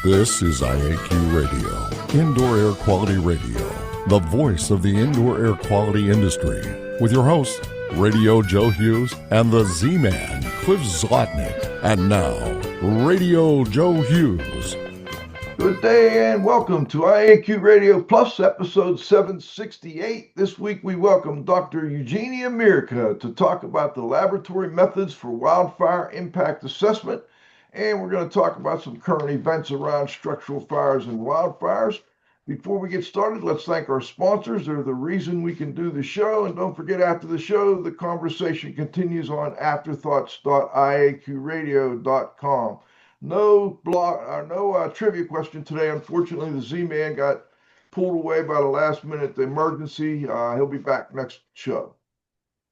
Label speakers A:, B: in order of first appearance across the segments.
A: This is IAQ Radio, Indoor Air Quality Radio, the voice of the indoor air quality industry, with your hosts, Radio Joe Hughes and the Z-Man, Cliff Zlotnick. And now, Radio Joe Hughes.
B: Good day and welcome to IAQ Radio Plus, episode 768. This week we welcome Dr. Eugenia Mirica to talk about the laboratory methods for wildfire impact assessment. And we're going to talk about some current events around structural fires and wildfires. Before we get started, let's thank our sponsors. They're the reason we can do the show. And don't forget, after the show, the conversation continues on afterthoughts.iaqradio.com. No trivia question today. Unfortunately, the Z-Man got pulled away by the last minute emergency. He'll be back next show.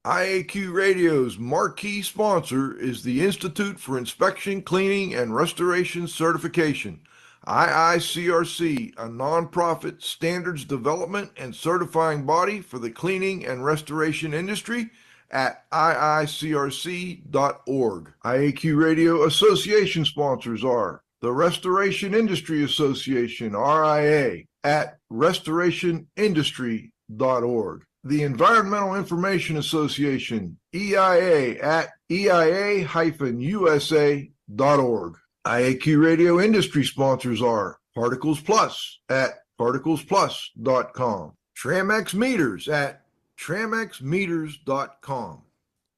B: IAQ Radio's marquee sponsor is the Institute for Inspection, Cleaning, and Restoration Certification, IICRC, a nonprofit standards development and certifying body for the cleaning and restoration industry at iicrc.org. IAQ Radio Association sponsors are the Restoration Industry Association, RIA, at restorationindustry.org. The Environmental Information Association, EIA, at eia-usa.org. IAQ Radio industry sponsors are Particles Plus at particlesplus.com. Tramex Meters at tramexmeters.com.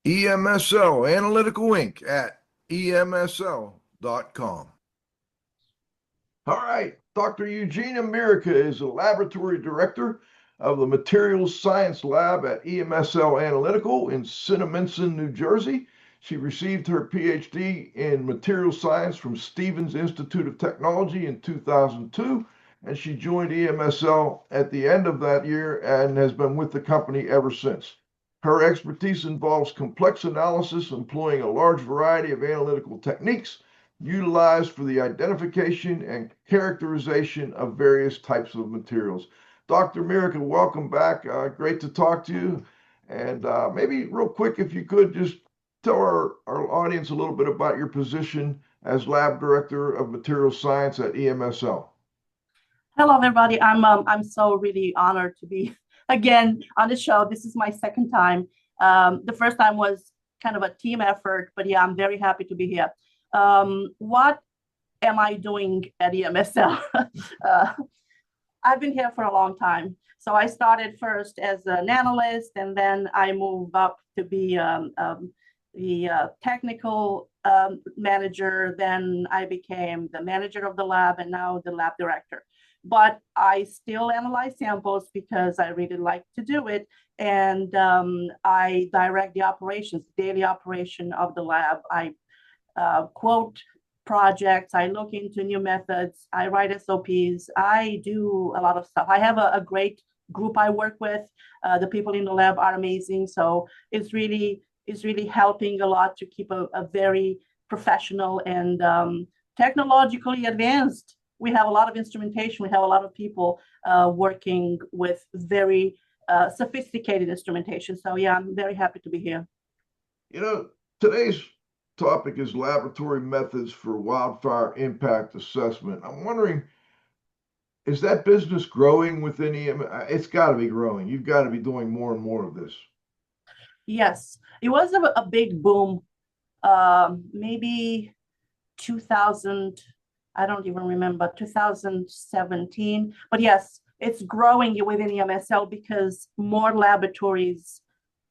B: EMSL Analytical Inc. at emsl.com. All right, Dr. Eugenia Mirica is a laboratory director of the Materials Science Lab at EMSL Analytical in Cinnaminson, New Jersey. She received her Ph.D. in Materials Science from Stevens Institute of Technology in 2002, and she joined EMSL at the end of that year and has been with the company ever since. Her expertise involves complex analysis employing a large variety of analytical techniques utilized for the identification and characterization of various types of materials. Dr. Mirica, welcome back. Great to talk to you. And maybe real quick, if you could just tell our audience a little bit about your position as Lab Director of Materials Science at EMSL.
C: Hello, everybody. I'm so really honored to be again on the show. This is my second time. The first time was kind of a team effort, but yeah, I'm very happy to be here. What am I doing at EMSL? I've been here for a long time. So I started first as an analyst, and then I moved up to be the technical manager. Then I became the manager of the lab, and now the lab director. But I still analyze samples because I really like to do it. And I direct the operations, daily operation of the lab. I quote projects, I look into new methods, I write SOPs, I do a lot of stuff. I have a great group I work with. The people in the lab are amazing. So it's really helping a lot to keep a very professional and technologically advanced. We have a lot of instrumentation. We have a lot of people working with very sophisticated instrumentation. So yeah, I'm very happy to be here.
B: You know, today's topic is laboratory methods for wildfire impact assessment. I'm wondering, is that business growing within EM? It's got to be growing. You've got to be doing more and more of this.
C: Yes, it was a big boom, maybe 2000, I don't even remember, 2017. But yes, it's growing within EMSL because more laboratories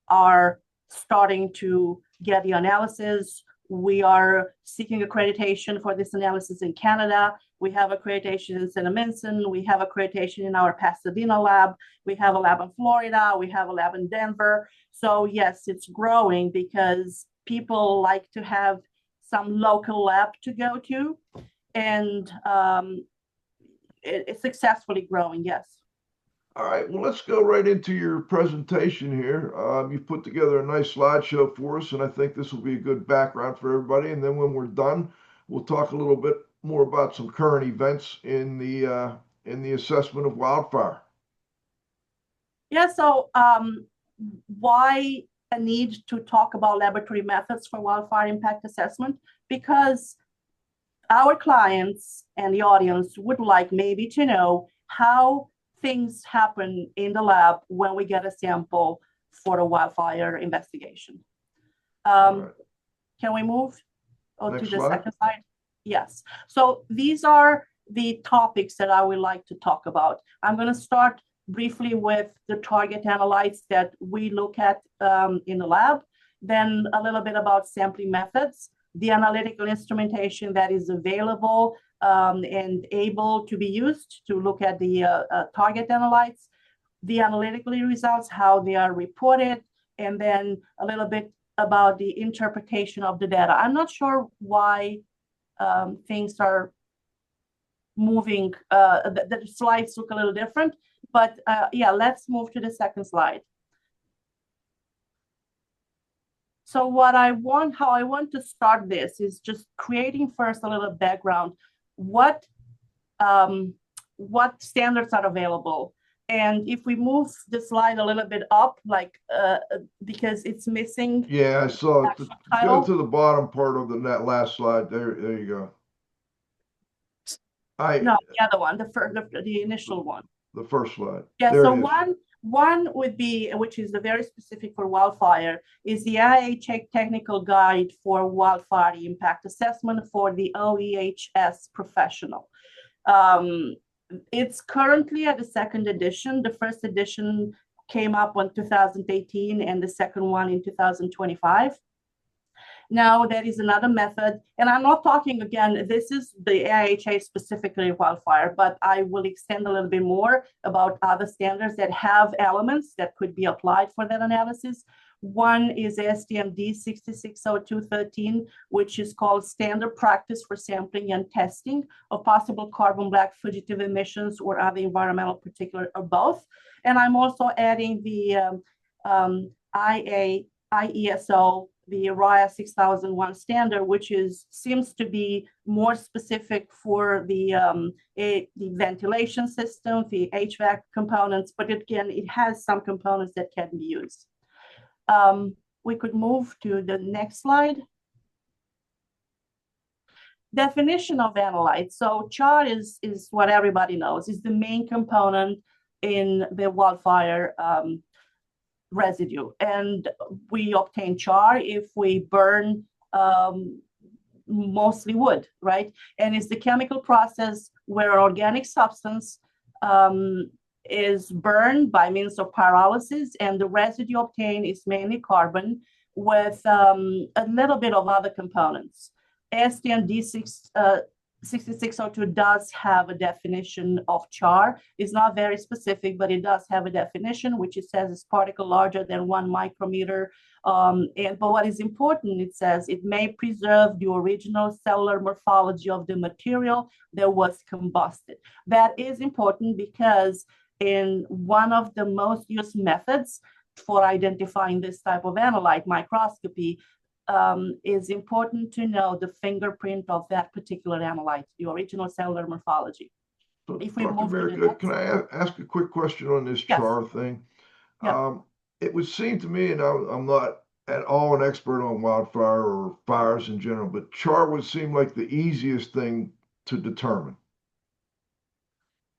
C: are starting to get the analysis. We are seeking accreditation for this analysis in Canada. We have accreditation in Cinnaminson. We have accreditation in our Pasadena lab. We have a lab in Florida. We have a lab in Denver. So yes, it's growing because people like to have some local lab to go to. And it's successfully growing, yes.
B: All right, well, let's go right into your presentation here. You've put together a nice slideshow for us, and I think this will be a good background for everybody. And then when we're done, we'll talk a little bit more about some current events in the assessment of wildfire.
C: Yeah, so why a need to talk about laboratory methods for wildfire impact assessment? Because our clients and the audience would like maybe to know how things happen in the lab when we get a sample for a wildfire investigation.
B: Right.
C: Can we move to the
B: slide.
C: second slide? Yes. So these are the topics that I would like to talk about. I'm going to start briefly with the target analytes that we look at in the lab, then a little bit about sampling methods, the analytical instrumentation that is available and able to be used to look at the target analytes, the analytical results, how they are reported, and then a little bit about the interpretation of the data. I'm not sure why things are moving, the slides look a little different, but yeah, let's move to the second slide. So how I want to start this is just creating first a little background. What standards are available? And if we move the slide a little bit up, like because it's missing.
B: Yeah, I saw it. Go to the bottom part of that last slide. There you go.
C: No, the other one, the initial one.
B: The first slide.
C: Yeah, there so one would be, which is very specific for wildfire, is the IHA technical guide for wildfire impact assessment for the OEHS professional. It's currently at the second edition. The first edition came up in 2018 and the second one in 2025. Now, there is another method, and I'm not talking again, this is the AIHA specifically wildfire, but I will extend a little bit more about other standards that have elements that could be applied for that analysis. One is ASTM D660213, which is called Standard Practice for Sampling and Testing of Possible Carbon Black Fugitive Emissions or Other Environmental Particulate or both. And I'm also adding the IESO, the RIA 6001 standard, which seems to be more specific for the ventilation system, the HVAC components, but again, it has some components that can be used. We could move to the next slide. Definition of analyte. So char is what everybody knows, is the main component in the wildfire residue. And we obtain char if we burn mostly wood, right? And it's the chemical process where organic substance is burned by means of pyrolysis, and the residue obtained is mainly carbon with a little bit of other components. ASTM D6602 does have a definition of char. It's not very specific, but it does have a definition, which it says is particle larger than 1 micrometer. But what is important, it says it may preserve the original cellular morphology of the material that was combusted. That is important because in one of the most used methods for identifying this type of analyte, microscopy, is important to know the fingerprint of that particular analyte, the original cellular morphology.
B: So, if we move to the next, can I ask a quick question on this char thing? Yeah. It would seem to me, and I'm not at all an expert on wildfire or fires in general, but char would seem like the easiest thing to determine.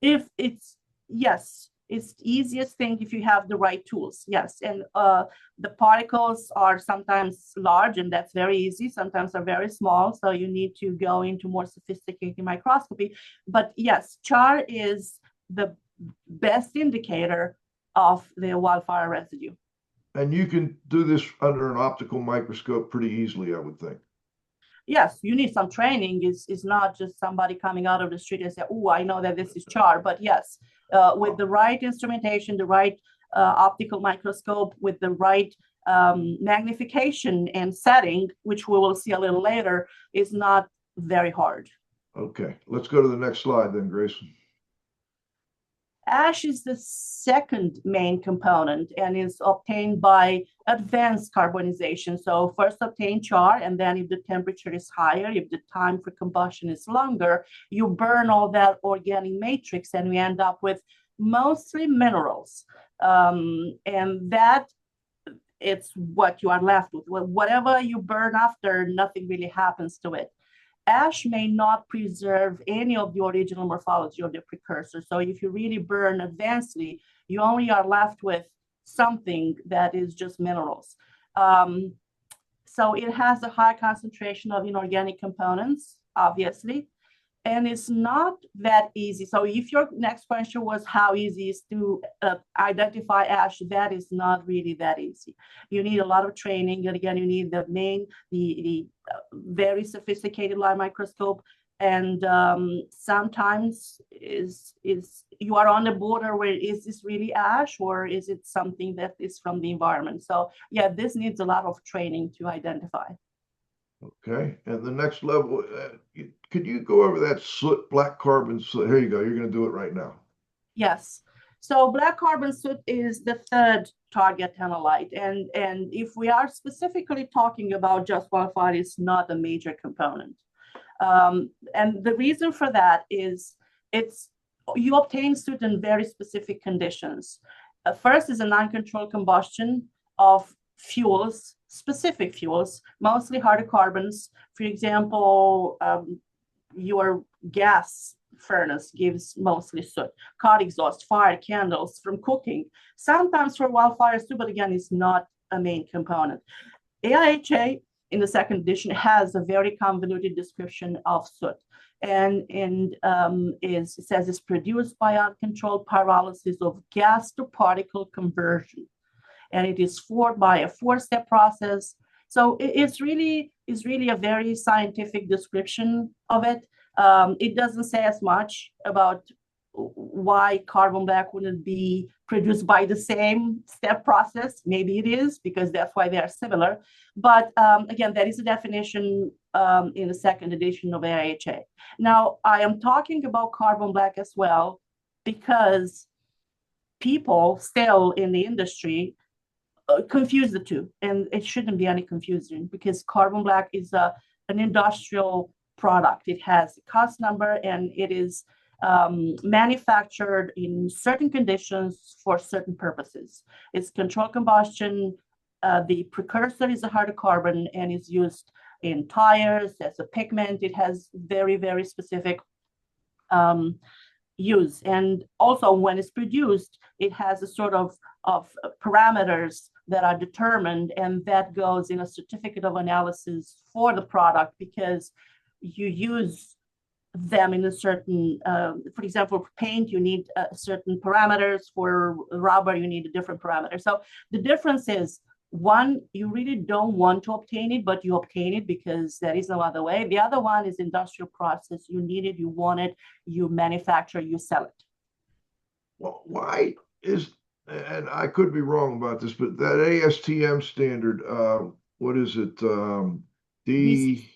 C: If it's, yes, it's the easiest thing if you have the right tools, yes. And the particles are sometimes large, and that's very easy. Sometimes they're very small, so you need to go into more sophisticated microscopy. But yes, char is the best indicator of the wildfire residue.
B: And you can do this under an optical microscope pretty easily, I would think.
C: Yes, you need some training. It's not just somebody coming out of the street and say, oh, I know that this is char. But yes, with the right instrumentation, the right optical microscope, with the right magnification and setting, which we will see a little later, is not very hard.
B: Okay, let's go to the next slide then, Grace.
C: Ash is the second main component and is obtained by advanced carbonization. So first obtain char, and then if the temperature is higher, if the time for combustion is longer, you burn all that organic matrix and we end up with mostly minerals. And that it's what you are left with. Whatever you burn after, nothing really happens to it. ash may not preserve any of the original morphology of the precursor. So if you really burn advancedly, you only are left with something that is just minerals. So it has a high concentration of inorganic components, obviously, and it's not that easy. So if your next question was how easy is to identify ash, that is not really that easy. You need a lot of training, and again, you need the very sophisticated light microscope, and sometimes you are on the border where is this really ash or is it something that is from the environment? So yeah, this needs a lot of training to identify.
B: Okay, and the next level, could you go over that soot, black carbon soot? Here you go. You're going to do it right now.
C: Yes. So black carbon soot is the third target analyte, and if we are specifically talking about just wildfire, it's not a major component. And the reason for that is you obtain soot in very specific conditions. First is a non-controlled combustion of fuels, specific fuels, mostly hydrocarbons. For example, your gas furnace gives mostly soot, car exhaust, fire, candles from cooking, sometimes for wildfires too, but again, it's not a main component. AIHA in the second edition has a very convoluted description of soot. And it says it's produced by uncontrolled pyrolysis of gas to particle conversion. And it is formed by a four-step process. So it's really a very scientific description of it. It doesn't say as much about why carbon black wouldn't be produced by the same step process. Maybe it is, because that's why they are similar. But again, that is a definition in the second edition of AIHA. Now, I am talking about carbon black as well, because people still in the industry confuse the two, and it shouldn't be any confusion, because carbon black is an industrial product. It has a cost number, and it is manufactured in certain conditions for certain purposes. It's controlled combustion. The precursor is a hydrocarbon and is used in tires as a pigment. It has very, very specific use. And also when it's produced, it has a sort of parameters that are determined, and that goes in a certificate of analysis for the product, because you use them in a certain, for example, for paint, you need certain parameters. For rubber, you need a different parameter. So the difference is, one, you really don't want to obtain it, but you obtain it because there is no other way. The other one is industrial process. You need it, you want it, you manufacture, you sell it.
B: Well, why is, and I could be wrong about this, but that ASTM standard, what is it? D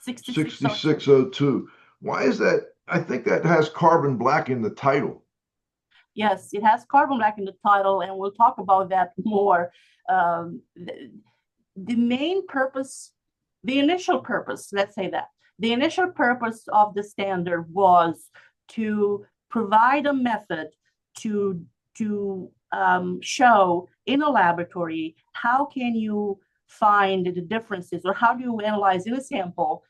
B: 6602. Why is that? I think that has carbon black in the title.
C: Yes, it has carbon black in the title, and we'll talk about that more. The main purpose, the initial purpose, let's say that, the initial purpose of the standard was to provide a method to show in a laboratory how can you find the differences, or how do you analyze in a sample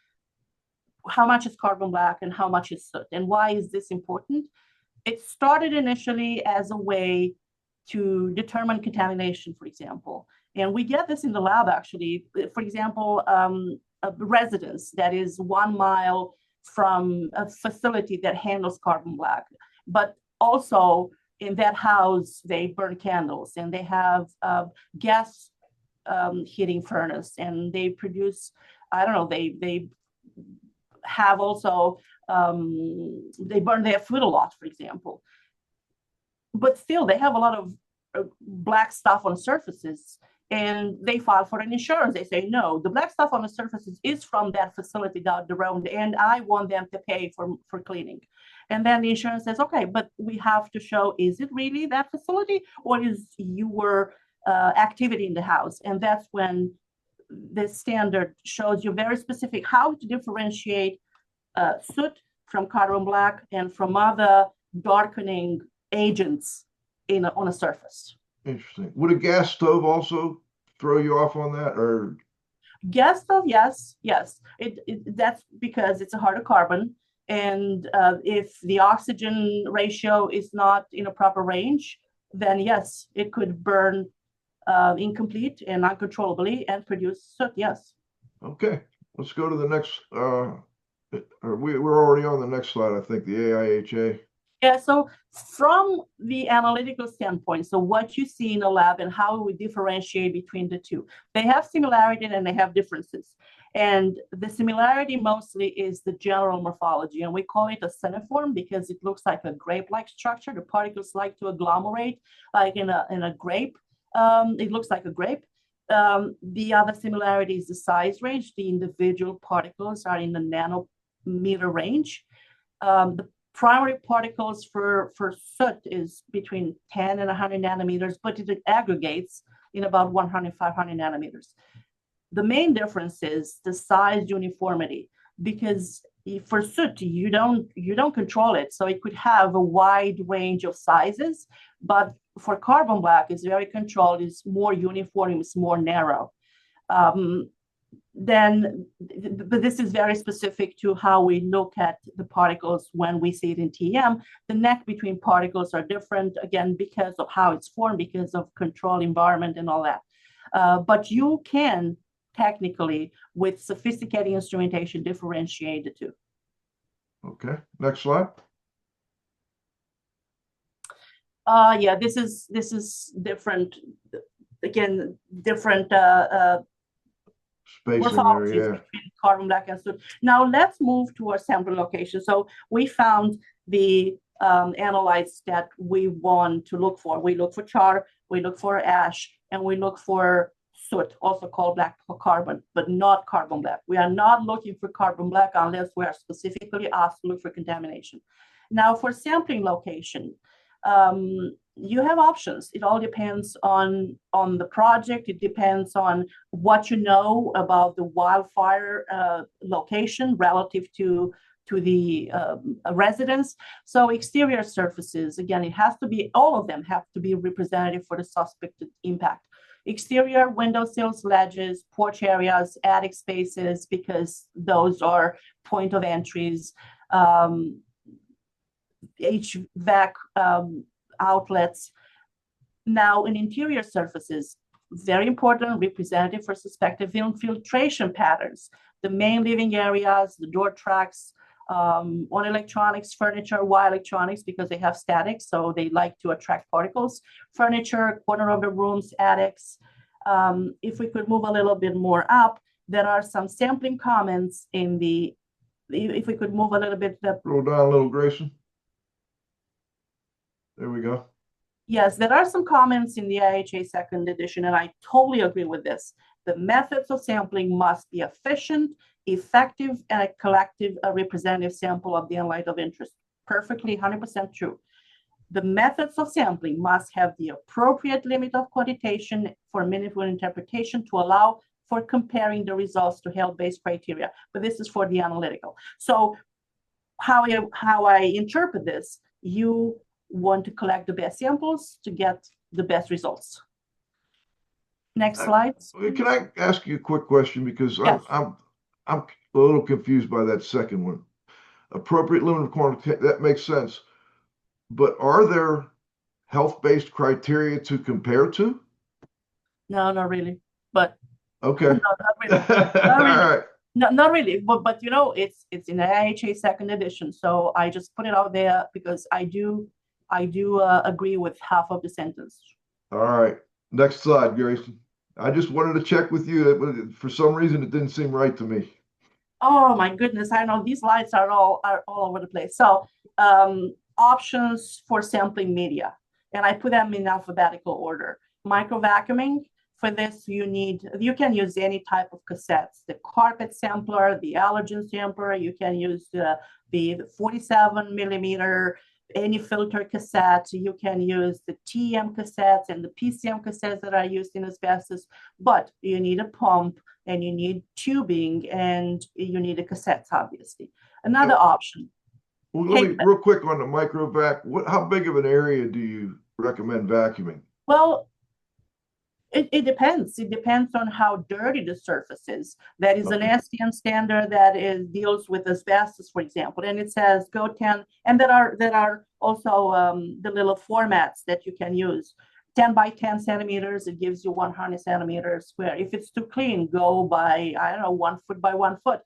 C: how much is carbon black and how much is soot, and why is this important? It started initially as a way to determine contamination, for example. And we get this in the lab, actually. For example, a residence that is 1 mile from a facility that handles carbon black. But also in that house, they burn candles, and they have gas heating furnace, and they produce, I don't know, they have also, they burn their food a lot, for example. But still, they have a lot of black stuff on surfaces, and they file for an insurance. They say, no, the black stuff on the surfaces is from that facility down the road, and I want them to pay for cleaning. And then the insurance says, okay, but we have to show, is it really that facility, or is your activity in the house? And that's when the standard shows you very specific how to differentiate soot from carbon black and from other darkening agents on a surface.
B: Interesting. Would a gas stove also throw you off on that, or?
C: Gas stove, yes, yes. That's because it's a harder carbon, and if the oxygen ratio is not in a proper range, then yes, it could burn incomplete and uncontrollably and produce soot. Yes.
B: Okay, let's go to the next. We're already on the next slide, I think, the AIHA.
C: Yeah, so from the analytical standpoint, so what you see in a lab and how we differentiate between the two, they have similarity and they have differences. And the similarity mostly is the general morphology, and we call it a cuneiform because it looks like a grape-like structure. The particles like to agglomerate, like in a grape. It looks like a grape. The other similarity is the size range. The individual particles are in the nanometer range. The primary particles for soot is between 10 and 100 nanometers, but it aggregates in about 100, 500 nanometers. The main difference is the size uniformity, because for soot, you don't control it. So it could have a wide range of sizes, but for carbon black, it's very controlled, it's more uniform, it's more narrow. But this is very specific to how we look at the particles when we see it in TEM. The neck between particles are different, again, because of how it's formed, because of control environment and all that. But you can technically, with sophisticated instrumentation, differentiate the two.
B: Okay, next slide.
C: Yeah, this is different. Again, different
B: spacing there, yeah.
C: Between carbon black and soot. Now let's move to our sample location. So we found the analytes that we want to look for. We look for char, we look for ash, and we look for soot, also called black carbon, but not carbon black. We are not looking for carbon black unless we are specifically asked to look for contamination. Now for sampling location, you have options. It all depends on the project. It depends on what you know about the wildfire location relative to the residence. So exterior surfaces, again, it has to be, all of them have to be representative for the suspected impact. Exterior windowsills, ledges, porch areas, attic spaces, because those are point of entries. HVAC outlets. Now in interior surfaces, very important, representative for suspected infiltration patterns. The main living areas, the door tracks, on electronics, furniture, wire electronics, because they have static, so they like to attract particles. Furniture, corner of the rooms, attics. If we could move a little bit more up, there are some sampling comments in the, if we could move a little bit.
B: Roll down a little, Grayson. There we go.
C: Yes, there are some comments in the IHA second edition, and I totally agree with this. The methods of sampling must be efficient, effective, and a collective, representative sample of the analyte of interest. Perfectly, 100% true. The methods of sampling must have the appropriate limit of quantitation for meaningful interpretation to allow for comparing the results to health-based criteria. But this is for the analytical. So how I interpret this, you want to collect the best samples to get the best results. Next slide.
B: Can I ask you a quick question? Because
C: yes.
B: I'm a little confused by that second one. Appropriate limit of quantity, that makes sense. But are there health-based criteria to compare to?
C: No, not really. But
B: okay.
C: No, not really. Not really.
B: All right.
C: No, not really. But you know, it's in the IHA second edition, so I just put it out there because I do agree with half of the sentence.
B: All right. Next slide, Grayson. I just wanted to check with you. For some reason, it didn't seem right to me.
C: Oh my goodness! I know these slides are all over the place. So options for sampling media, and I put them in alphabetical order. Micro vacuuming. For this, you can use any type of cassettes, the carpet sampler, the allergen sampler. You can use the 47 millimeter, any filter cassette. You can use the TM cassettes and the PCM cassettes that are used in asbestos, but you need a pump and you need tubing and you need a cassettes, obviously. Another option.
B: Well, let me real quick on the microvac. How big of an area do you recommend vacuuming?
C: Well, It depends. It depends on how dirty the surface is. That is an
B: Okay.
C: STM standard that deals with asbestos, for example, and it says go 10, and there are also the little formats that you can use. 10 by 10 centimeters, it gives you 100 centimeters square. If it's too clean, go by, I don't know, 1 foot by 1 foot.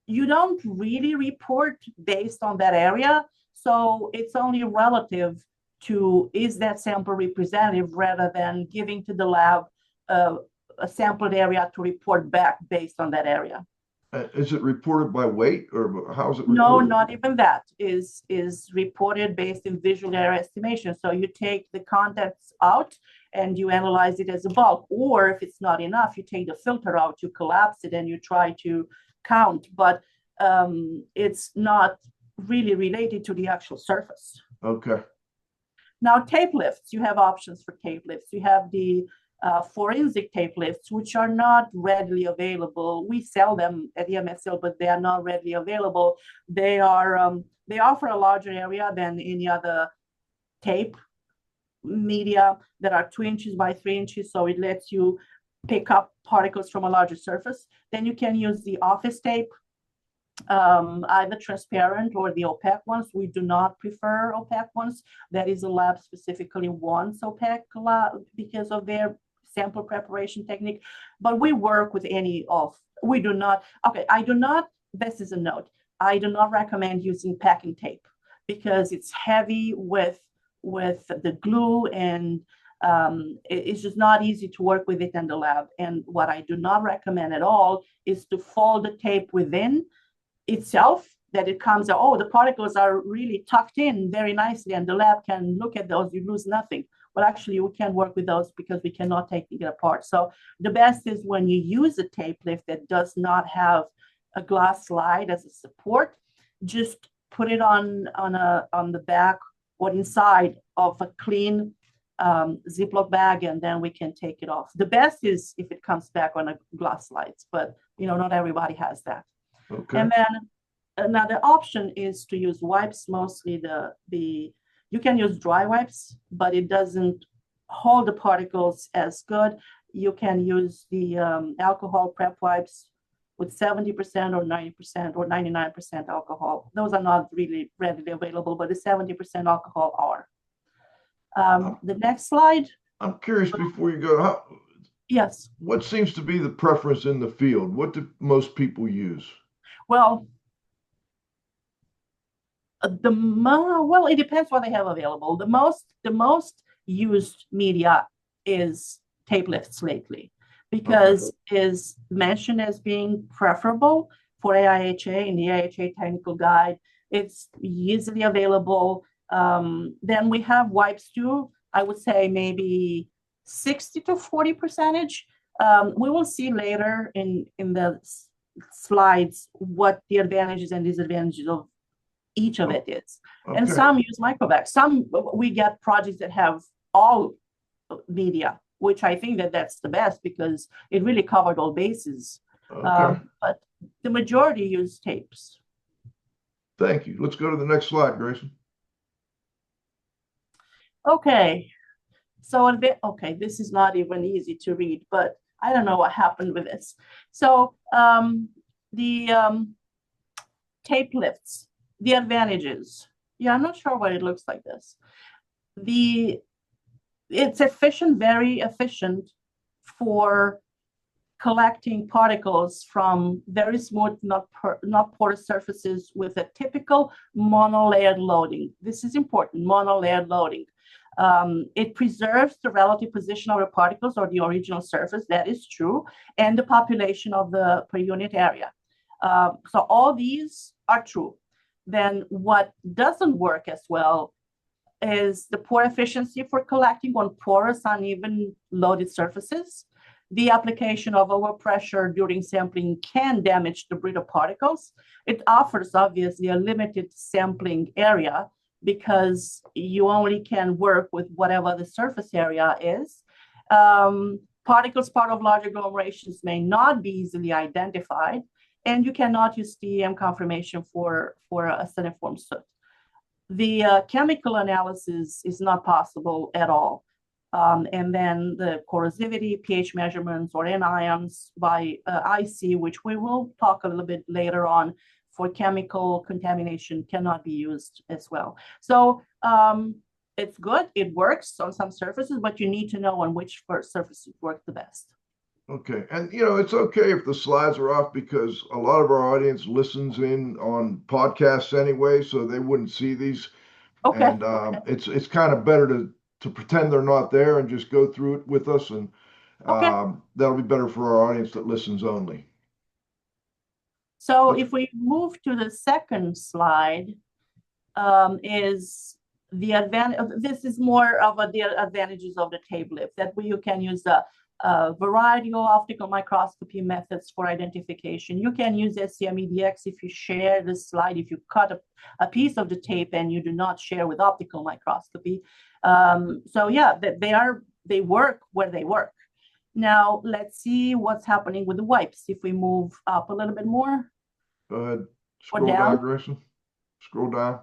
C: You don't really report based on that area, so it's only relative to is that sample representative rather than giving to the lab a sampled area to report back based on that area.
B: Is it reported by weight, or how is it reported?
C: No, not even that is reported based in visual area estimation. So you take the contents out and you analyze it as a bulk, or if it's not enough, you take the filter out, you collapse it, and you try to count. But it's not really related to the actual surface.
B: Okay.
C: Now, tape lifts, you have options for tape lifts. You have the forensic tape lifts, which are not readily available. We sell them at EMSL, but they are not readily available. They offer a larger area than any other tape media that are 2 inches by 3 inches. So it lets you pick up particles from a larger surface. Then you can use the office tape, either transparent or the opaque ones. We do not prefer opaque ones. That is, a lab specifically wants opaque because of their sample preparation technique. But we work with any of. We do not. Okay, I do not. This is a note. I do not recommend using packing tape because it's heavy with the glue, and it's just not easy to work with it in the lab. And what I do not recommend at all is to fold the tape within itself, that it comes out, oh, the particles are really tucked in very nicely and the lab can look at those, you lose nothing. But actually we can't work with those because we cannot take it apart. So the best is when you use a tape lift that does not have a glass slide as a support, just put it on the back or inside of a clean Ziploc bag, and then we can take it off. The best is if it comes back on a glass slides, but not everybody has that.
B: Okay.
C: And then another option is to use wipes. Mostly you can use dry wipes, but it doesn't hold the particles as good. You can use the alcohol prep wipes with 70% or 90% or 99% alcohol. Those are not really readily available, but the 70% alcohol are. The next slide.
B: I'm curious before you go,
C: yes.
B: What seems to be the preference in the field? What do most people use?
C: Well, it depends what they have available. The most used media is tape lifts lately because is mentioned as being preferable for AIHA in the AIHA technical guide. It's easily available. Then we have wipes too. I would say maybe 60 to 40%. We will see later in the slides what the advantages and disadvantages of each of it is. And some use microvac. Some we get projects that have all media, which I think that's the best because it really covered all bases. But the majority use tapes.
B: Thank you. Let's go to the next slide, Grayson.
C: Okay. So this is not even easy to read, but I don't know what happened with this. So the tape lifts, the advantages. Yeah, I'm not sure why it looks like this. It's efficient, very efficient for collecting particles from very smooth, not porous surfaces with a typical monolayered loading. This is important, monolayered loading. It preserves the relative position of the particles or the original surface, that is true, and the population of the per unit area. So all these are true. Then what doesn't work as well is the poor efficiency for collecting on porous, uneven loaded surfaces. The application of overpressure during sampling can damage the brittle particles. It offers obviously a limited sampling area because you only can work with whatever the surface area is. Particles part of large agglomerations may not be easily identified, and you cannot use TEM confirmation for a cuneiform soot. The chemical analysis is not possible at all. And then the corrosivity, pH measurements, or anions by IC, which we will talk a little bit later on, for chemical contamination cannot be used as well. So it's good, it works on some surfaces, but you need to know on which surfaces work the best.
B: Okay. And, it's okay if the slides are off because a lot of our audience listens in on podcasts anyway, so they wouldn't see these.
C: Okay.
B: And it's kind of better to pretend they're not there and just go through it with us. And that'll be better for our audience that listens only.
C: So if we move to the second slide, is the advantage. This is more of the advantages of the tape lift, that you can use a variety of optical microscopy methods for identification. You can use SCM-EDX if you share the slide, if you cut a piece of the tape and you do not share with optical microscopy. So yeah, they work where they work. Now let's see what's happening with the wipes. If we move up a little bit more.
B: Go ahead. Scroll down, Grayson. Scroll down.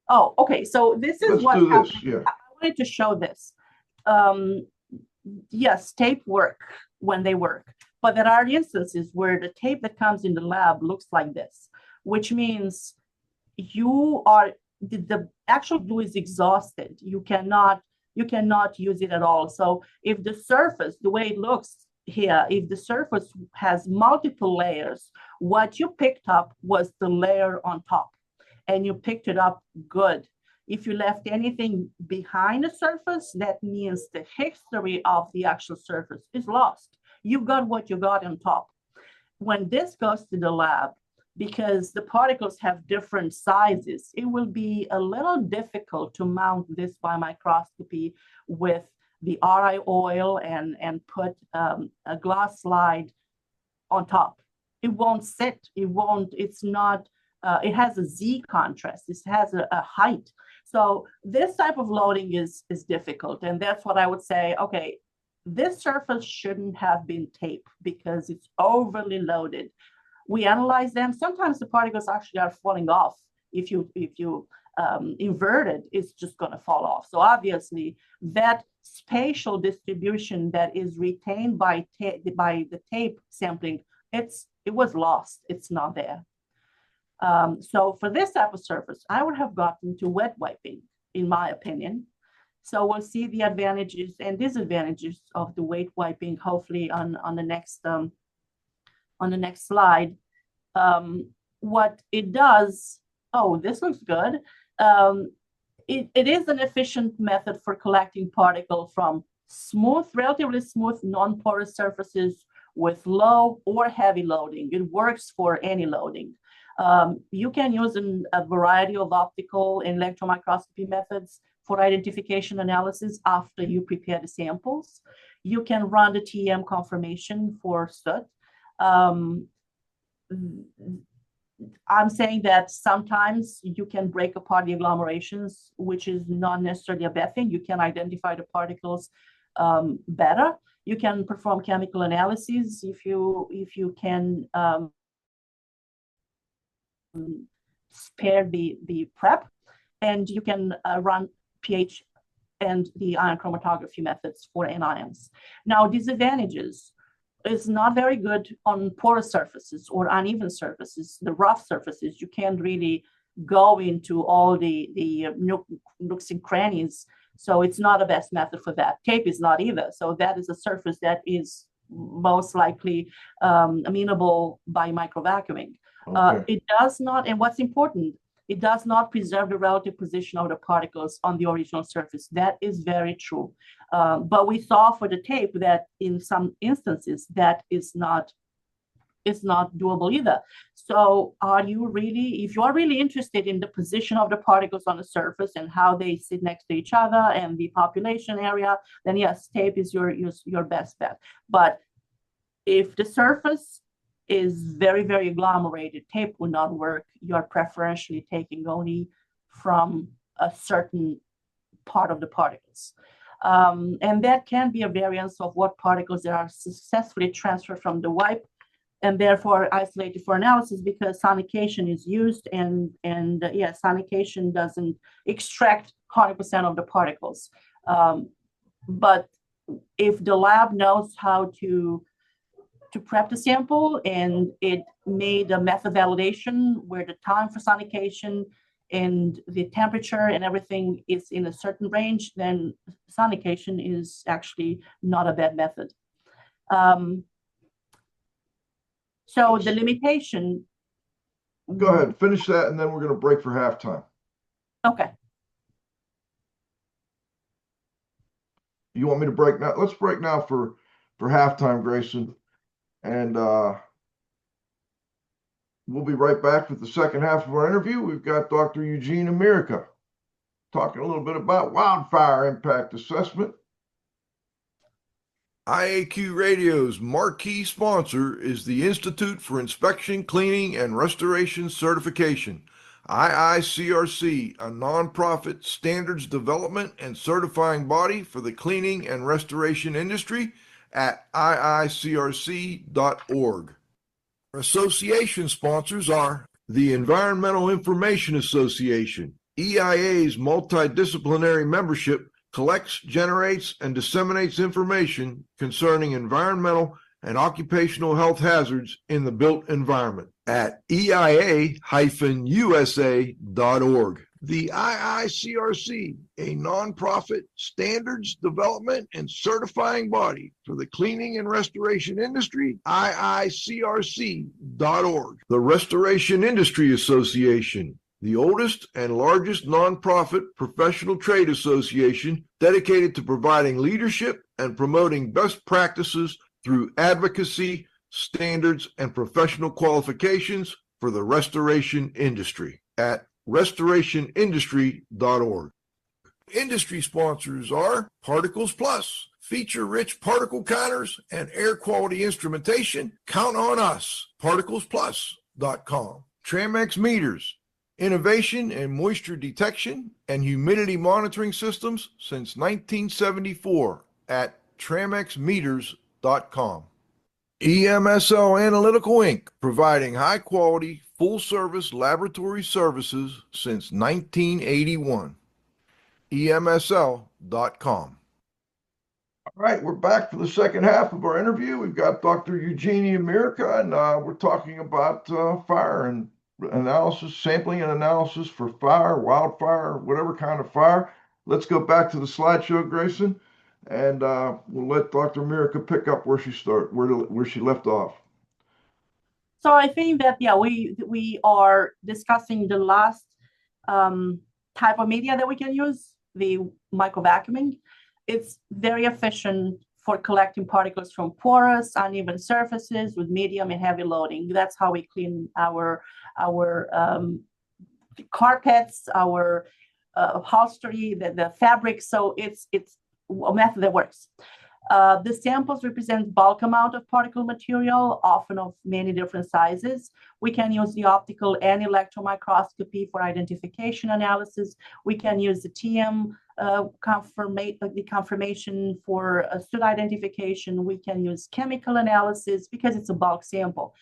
C: Oh, okay. So this is what's happening.
B: Yeah.
C: I wanted to show this. Yes, tape work when they work, but there are instances where the tape that comes in the lab looks like this, which means the actual glue is exhausted. You cannot use it at all. So if the surface, the way it looks here, if the surface has multiple layers, what you picked up was the layer on top, and you picked it up good. If you left anything behind the surface, that means the history of the actual surface is lost. You got what you got on top. When this goes to the lab, because the particles have different sizes, it will be a little difficult to mount this by microscopy with the RI oil and put a glass slide on top. It won't sit, it's not, it has a Z contrast, it has a height. So this type of loading is difficult. And that's what I would say, okay, this surface shouldn't have been taped because it's overly loaded. We analyze them. Sometimes the particles actually are falling off. If you invert it, it's just going to fall off. So obviously that spatial distribution that is retained by the tape sampling, it was lost. It's not there. So for this type of surface, I would have gotten to wet wiping, in my opinion. So we'll see the advantages and disadvantages of the wet wiping, hopefully on the next slide. What it does, oh, this looks good. It is an efficient method for collecting particles from relatively smooth, non-porous surfaces with low or heavy loading. It works for any loading. You can use a variety of optical and electron microscopy methods for identification analysis after you prepare the samples. You can run the TEM confirmation for soot. I'm saying that sometimes you can break apart the agglomerations, which is not necessarily a bad thing. You can identify the particles better. You can perform chemical analyses if you can spare the prep, and you can run pH and the ion chromatography methods for anions. Now, disadvantages is not very good on porous surfaces or uneven surfaces, the rough surfaces. You can't really go into all the nooks and crannies. So it's not the best method for that. Tape is not either. So that is a surface that is most likely amenable by microvacuuming. Okay. It does not, and what's important, it does not preserve the relative position of the particles on the original surface. That is very true. But we saw for the tape that in some instances that is not doable either. So if you are really interested in the position of the particles on the surface and how they sit next to each other and the population area, then yes, tape is your best bet. But if the surface is very, very agglomerated, tape will not work. You're preferentially taking only from a certain part of the particles. And that can be a variance of what particles are successfully transferred from the wipe and therefore isolated for analysis, because sonication is used, and sonication doesn't extract 100% of the particles. But if the lab knows how to prep the sample and it made a method validation where the time for sonication and the temperature and everything is in a certain range, then sonication is actually not a bad method. So the limitation.
B: Go ahead, finish that, and then we're going to break for halftime.
C: Okay.
B: You want me to break now? Let's break now for halftime, Grayson. And we'll be right back with the second half of our interview. We've got Dr. Eugenia Mirica talking a little bit about wildfire impact assessment. IAQ Radio's marquee sponsor is the Institute for Inspection, Cleaning, and Restoration Certification, IICRC, a nonprofit standards development and certifying body for the cleaning and restoration industry at iicrc.org. Our association sponsors are the Environmental Information Association. EIA's multidisciplinary membership collects, generates, and disseminates information concerning environmental and occupational health hazards in the built environment at eia-usa.org. The IICRC, a nonprofit standards development and certifying body for the cleaning and restoration industry, iicrc.org. The Restoration Industry Association, the oldest and largest nonprofit professional trade association dedicated to providing leadership and promoting best practices through advocacy, standards, and professional qualifications for the restoration industry at restorationindustry.org. Industry sponsors are Particles Plus, feature-rich particle counters and air quality instrumentation. Count on us, particlesplus.com. Tramex Meters, innovation in moisture detection and humidity monitoring systems since 1974 at tramexmeters.com. EMSL Analytical Inc., providing high-quality, full-service laboratory services since 1981. EMSL.com. All right, we're back for the second half of our interview. We've got Dr. Eugenia Mirica, and we're talking about fire and analysis, sampling and analysis for fire, wildfire, whatever kind of fire. Let's go back to the slideshow, Grayson, and we'll let Dr. Mirica pick up where she left off.
C: So I think that, yeah, we are discussing the last type of media that we can use, the microvacuuming. It's very efficient for collecting particles from porous, uneven surfaces with medium and heavy loading. That's how we clean our carpets, our upholstery, the fabric. So it's a method that works. The samples represent bulk amount of particle material, often of many different sizes. We can use the optical and electron microscopy for identification analysis. We can use the TM confirmation for student identification. We can use chemical analysis because it's a bulk sample.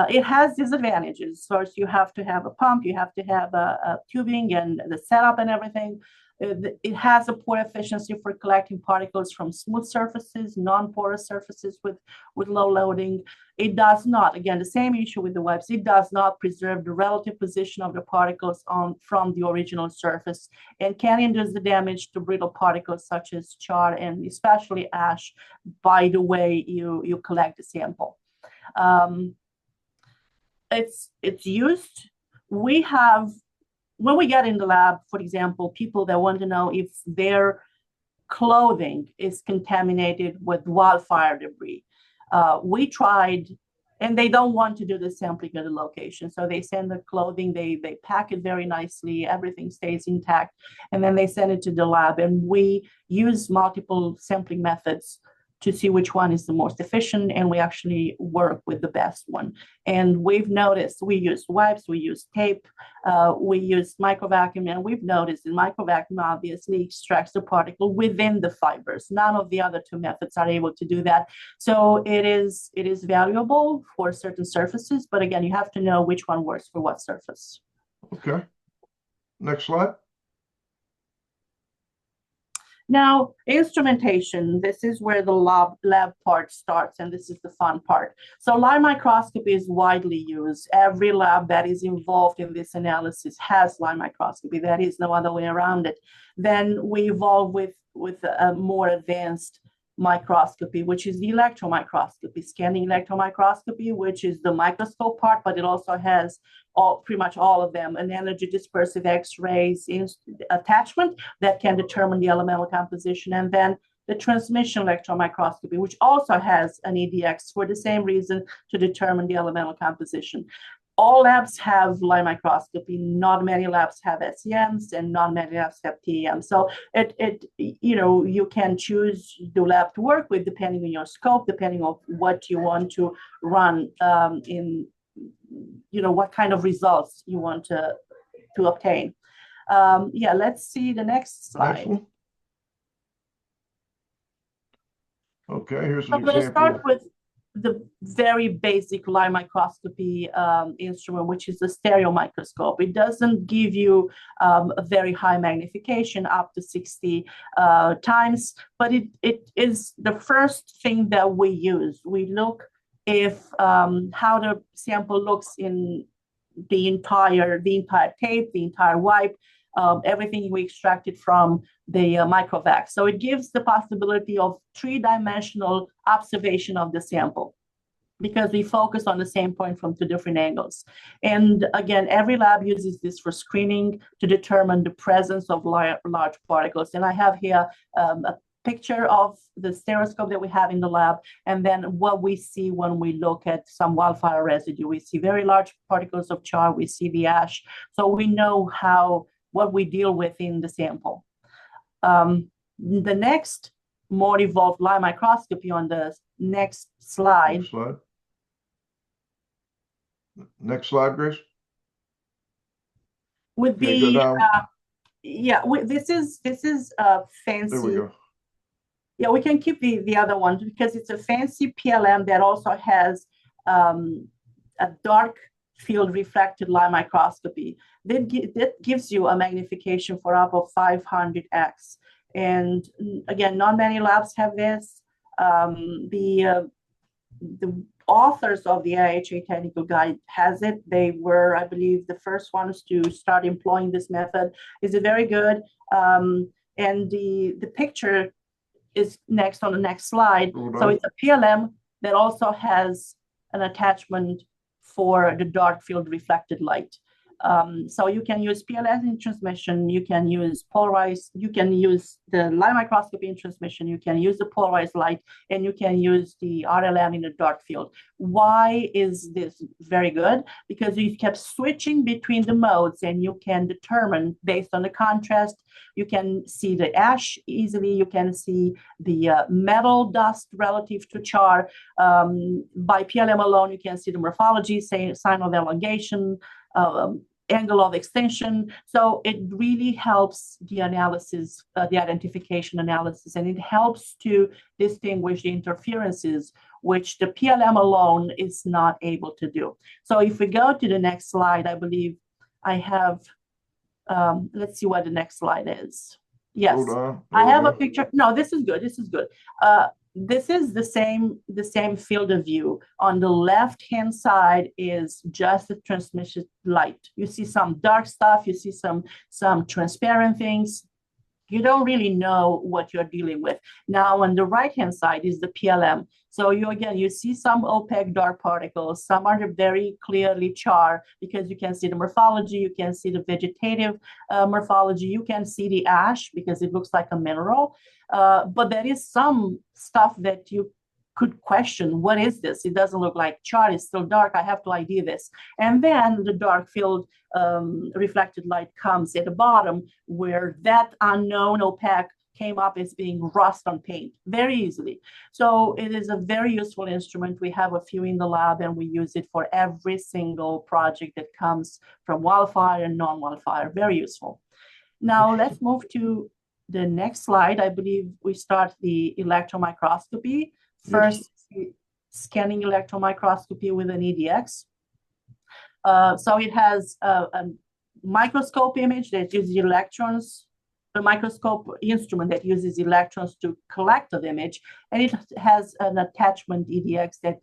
C: It has disadvantages. First, you have to have a pump, you have to have a tubing and the setup and everything. It has a poor efficiency for collecting particles from smooth surfaces, non-porous surfaces with low loading. It does not, again, the same issue with the webs, it does not preserve the relative position of the particles from the original surface and can induce the damage to brittle particles such as char and especially ash by the way you collect the sample. It's used. We have, when we get in the lab, for example, people that want to know if their clothing is contaminated with wildfire debris. We tried, and they don't want to do the sampling at the location. So they send the clothing, they pack it very nicely, everything stays intact, and then they send it to the lab. And we use multiple sampling methods to see which one is the most efficient, and we actually work with the best one. And we've noticed, we use wipes, we use tape, we use microvacuum, and we've noticed that microvacuum obviously extracts the particle within the fibers. None of the other two methods are able to do that. So it is valuable for certain surfaces, but again, you have to know which one works for what surface.
B: Okay, next slide.
C: Now, instrumentation, this is where the lab part starts, and this is the fun part. So light microscopy is widely used. Every lab that is involved in this analysis has light microscopy. There is no other way around it. Then we evolve with a more advanced microscopy, which is the electron microscopy, scanning electron microscopy, which is the microscope part, but it also has pretty much all of them, an energy dispersive X-rays attachment that can determine the elemental composition, and then the transmission electron microscopy, which also has an EDX for the same reason, to determine the elemental composition. All labs have light microscopy. Not many labs have SEMs, and not many labs have TEM. So you can choose the lab to work with depending on your scope, depending on what you want to run what kind of results you want to obtain. Let's see the next slide.
B: Next one. Okay, here's an
C: example. I'm going to start with the very basic light microscopy instrument, which is the stereo microscope. It doesn't give you a very high magnification, up to 60 times, but it is the first thing that we use. We look how the sample looks in the entire tape, the entire wipe, everything we extracted from the microvac. So it gives the possibility of three-dimensional observation of the sample, because we focus on the same point from two different angles. And again, every lab uses this for screening to determine the presence of large particles. And I have here a picture of the stereoscope that we have in the lab, and then what we see when we look at some wildfire residue. We see very large particles of char, we see the ash, so we know what we deal with in the sample. The next more evolved light microscopy on the next slide.
B: Next slide, Grace.
C: Would be this is fancy.
B: There we go.
C: Yeah, we can keep the other one because it's a fancy PLM that also has a dark field refracted light microscopy. That gives you a magnification for up of 500x. And again, not many labs have this. The authors of the IHA technical guide has it. They were, I believe, the first ones to start employing this method. Is it very good? And the picture is next on the next slide. So it's a PLM that also has an attachment for the dark field reflected light. So you can use PLS in transmission, you can use polarized, you can use the light microscopy in transmission, you can use the polarized light, and you can use the RLM in the dark field. Why is this very good? Because you kept switching between the modes, and you can determine based on the contrast. You can see the ash easily, you can see the metal dust relative to char. By PLM alone, you can see the morphology, say sign of elongation, angle of extension. So it really helps the analysis, the identification analysis, and it helps to distinguish the interferences, which the PLM alone is not able to do. So if we go to the next slide, I believe I have, let's see what the next slide is. Yes, I have a picture. No, this is good. This is good. This is the same field of view. On the left-hand side is just the transmission light. You see some dark stuff, you see some transparent things. You don't really know what you're dealing with. Now on the right-hand side is the PLM. So you see some opaque dark particles. Some are very clearly char because you can see the morphology, you can see the vegetative morphology, you can see the ash because it looks like a mineral. But there is some stuff that you could question. What is this? It doesn't look like char. It's still dark. I have to ID this. And then the dark field reflected light comes at the bottom, where that unknown opaque came up as being rust on paint very easily. So it is a very useful instrument. We have a few in the lab, and we use it for every single project that comes from wildfire and non-wildfire. Very useful. Now let's move to the next slide. I believe we start the electron microscopy. First, scanning electron microscopy with an EDX. So it has a microscope image that uses electrons a microscope instrument that uses electrons to collect the image, and it has an attachment EDX that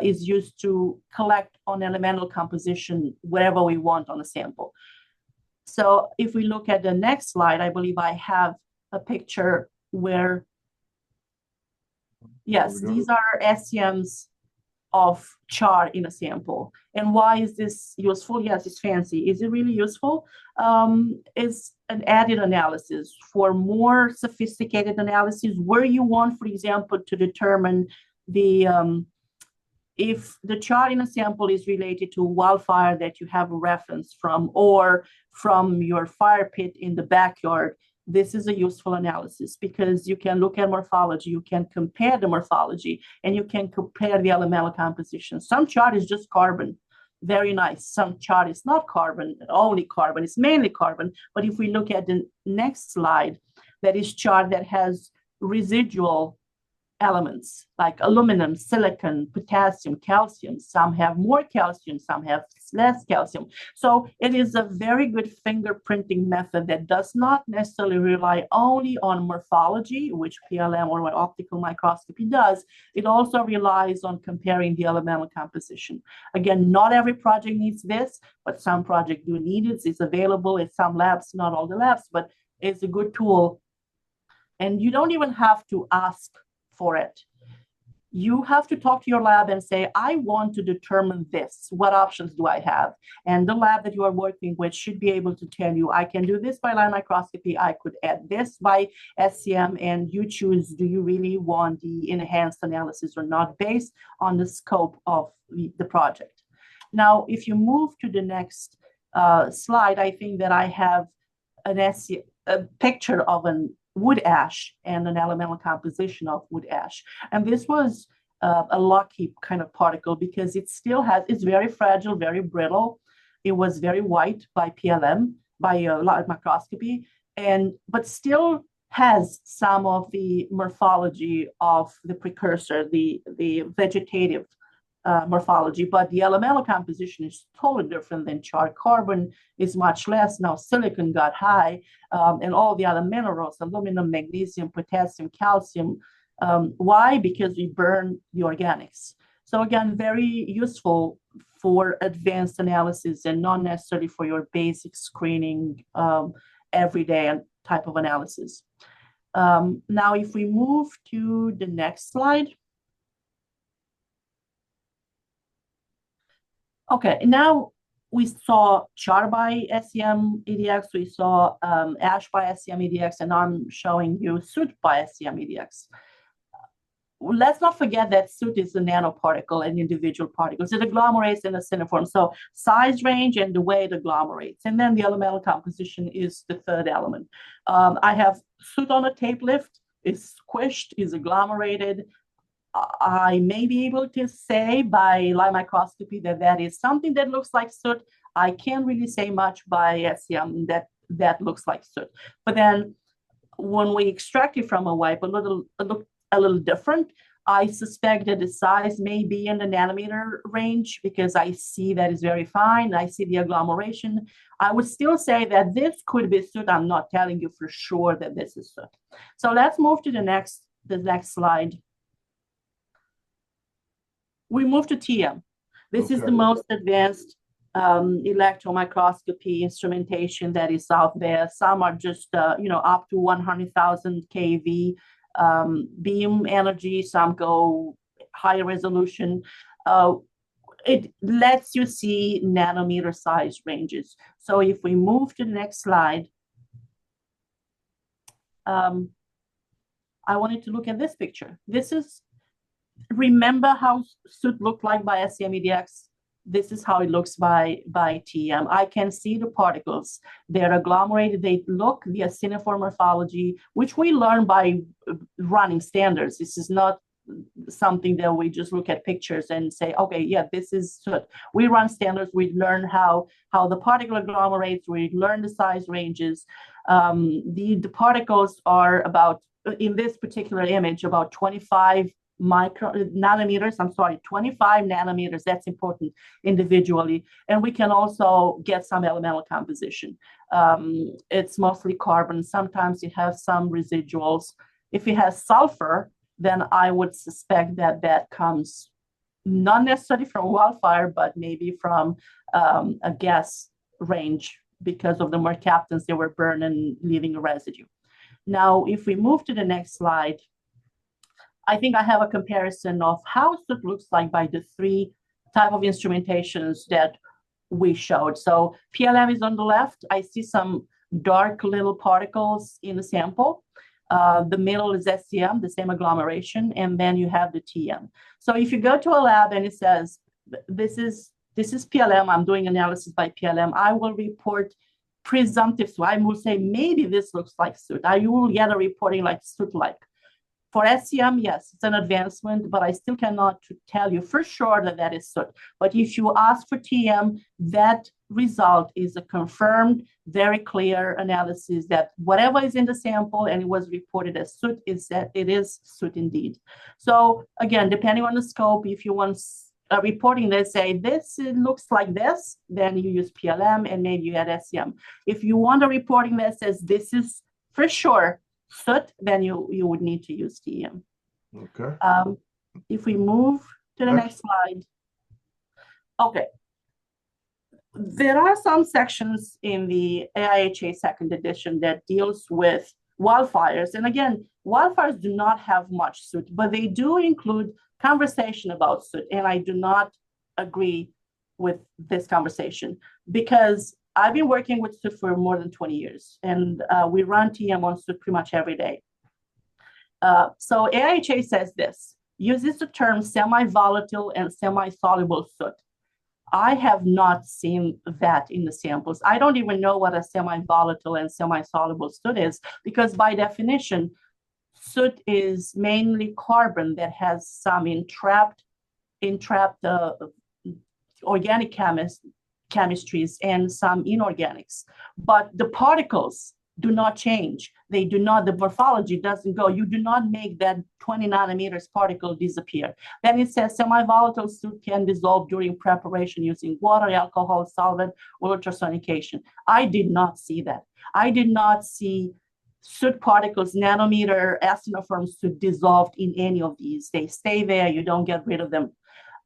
C: is used to collect on elemental composition wherever we want on the sample. So if we look at the next slide, I believe I have a picture where, yes, these are SEMs of char in a sample. And why is this useful? Yes, it's fancy. Is it really useful? It's an added analysis for more sophisticated analysis where you want, for example, to determine the if the char in a sample is related to wildfire that you have a reference from, or from your fire pit in the backyard. This is a useful analysis because you can look at morphology, you can compare the morphology, and you can compare the elemental composition. Some chart is just carbon, very nice. Some chart is not carbon, only carbon, it's mainly carbon. But if we look at the next slide, that is chart that has residual elements like aluminum, silicon, potassium, calcium. Some have more calcium, some have less calcium. So it is a very good fingerprinting method that does not necessarily rely only on morphology, which PLM or optical microscopy does. It also relies on comparing the elemental composition. Again, not every project needs this, but some projects do need it. It's available in some labs, not all the labs, but it's a good tool. And you don't even have to ask for it. You have to talk to your lab and say, I want to determine this. What options do I have? And the lab that you are working with should be able to tell you, I can do this by line microscopy. I could add this by SEM, and you choose, do you really want the enhanced analysis or not, based on the scope of the project. Now, if you move to the next slide, I think that I have a picture of an wood ash and an elemental composition of wood ash. And this was a lucky kind of particle because it still has, it's very fragile, very brittle. It was very white by PLM, by light microscopy, but still has some of the morphology of the precursor, the vegetative morphology, but the elemental composition is totally different than char. Carbon is much less. Now silicon got high, and all the other minerals, aluminum, magnesium, potassium, calcium. Why? Because we burn the organics. So again, very useful for advanced analysis and not necessarily for your basic screening everyday type of analysis. Now, if we move to the next slide. Okay, now we saw char by SEM EDX, we saw ash by SEM EDX, and I'm showing you soot by SEM EDX. Let's not forget that soot is a nanoparticle, an individual particle. It agglomerates in a cuneiform. So size range and the way it agglomerates. And then the elemental composition is the third element. I have soot on a tape lift, is squished, is agglomerated. I may be able to say by light microscopy that that is something that looks like soot. I can't really say much by SEM that looks like soot. But then when we extract it from a wipe, it look a little different. I suspect that the size may be in the nanometer range because I see that it's very fine. I see the agglomeration. I would still say that this could be soot. I'm not telling you for sure that this is soot. So let's move to the next slide. We move to TM. This is the most advanced electron microscopy instrumentation that is out there. Some are just up to 100,000 keV beam energy. Some go higher resolution. It lets you see nanometer size ranges. So if we move to the next slide, I wanted to look at this picture. This is, remember how soot looked like by SEM EDX? This is how it looks by TM. I can see the particles. They're agglomerated. They look via cuneiform morphology, which we learn by running standards. This is not something that we just look at pictures and say, okay, yeah, this is soot. We run standards. We learn how the particle agglomerates. We learn the size ranges. The particles are about, in this particular image, about 25 nanometers, 25 nanometers. That's important individually. And we can also get some elemental composition. It's mostly carbon. Sometimes it has some residuals. If it has sulfur, then I would suspect that that comes not necessarily from wildfire, but maybe from a gas range because of the mercaptans they were burned and leaving a residue. Now, if we move to the next slide, I think I have a comparison of how soot looks like by the three type of instrumentations that we showed. So PLM is on the left. I see some dark little particles in the sample. The middle is SCM, the same agglomeration, and then you have the TM. So if you go to a lab and it says, this is PLM, I'm doing analysis by PLM, I will report presumptive. So I will say, maybe this looks like soot. You will get a reporting like soot-like. For SCM, yes, it's an advancement, but I still cannot tell you for sure that that is soot. But if you ask for TM, that result is a confirmed, very clear analysis that whatever is in the sample and it was reported as soot is that it is soot indeed. So again, depending on the scope, if you want a reporting that say this looks like this, then you use PLM and maybe you add SCM. If you want a reporting that says this is for sure soot, then you would need to use TM.
B: Okay.
C: If we move to the next slide. Okay. There are some sections in the AIHA second edition that deals with wildfires. And again, wildfires do not have much soot, but they do include conversation about soot. And I do not agree with this conversation because I've been working with soot for more than 20 years, and we run TM on soot pretty much every day. So AIHA says this, uses the term semi-volatile and semi-soluble soot. I have not seen that in the samples. I don't even know what a semi-volatile and semi-soluble soot is, because by definition, soot is mainly carbon that has some entrapped organic chemistries and some inorganics, but the particles do not change. They do not, the morphology doesn't go. You do not make that 20 nanometers particle disappear. Then it says semi-volatile soot can dissolve during preparation using water, alcohol, solvent, or ultrasonication. I did not see that. I did not see soot particles, nanometer actiniform soot dissolved in any of these. They stay there, you don't get rid of them.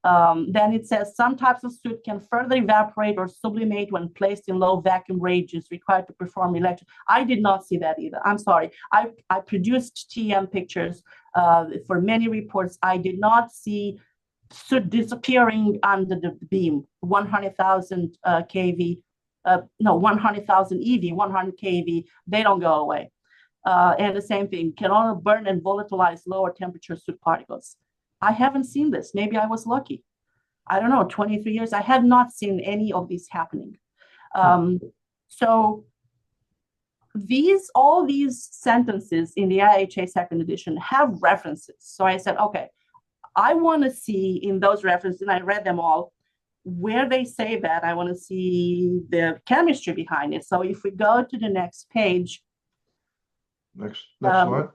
C: Then it says some types of soot can further evaporate or sublimate when placed in low vacuum ranges required to perform electron. I did not see that either. I'm sorry. I produced TM pictures for many reports. I did not see soot disappearing under the beam, 100,000 kV, 100,000 EV, 100 kV, they don't go away. And the same thing, can only burn and volatilize lower temperature soot particles. I haven't seen this. Maybe I was lucky. I don't know, 23 years. I had not seen any of these happening. So all these sentences in the IHA second edition have references. So I said, okay, I want to see in those references, and I read them all, where they say that. I want to see the chemistry behind it. So if we go to the next page.
B: Next slide.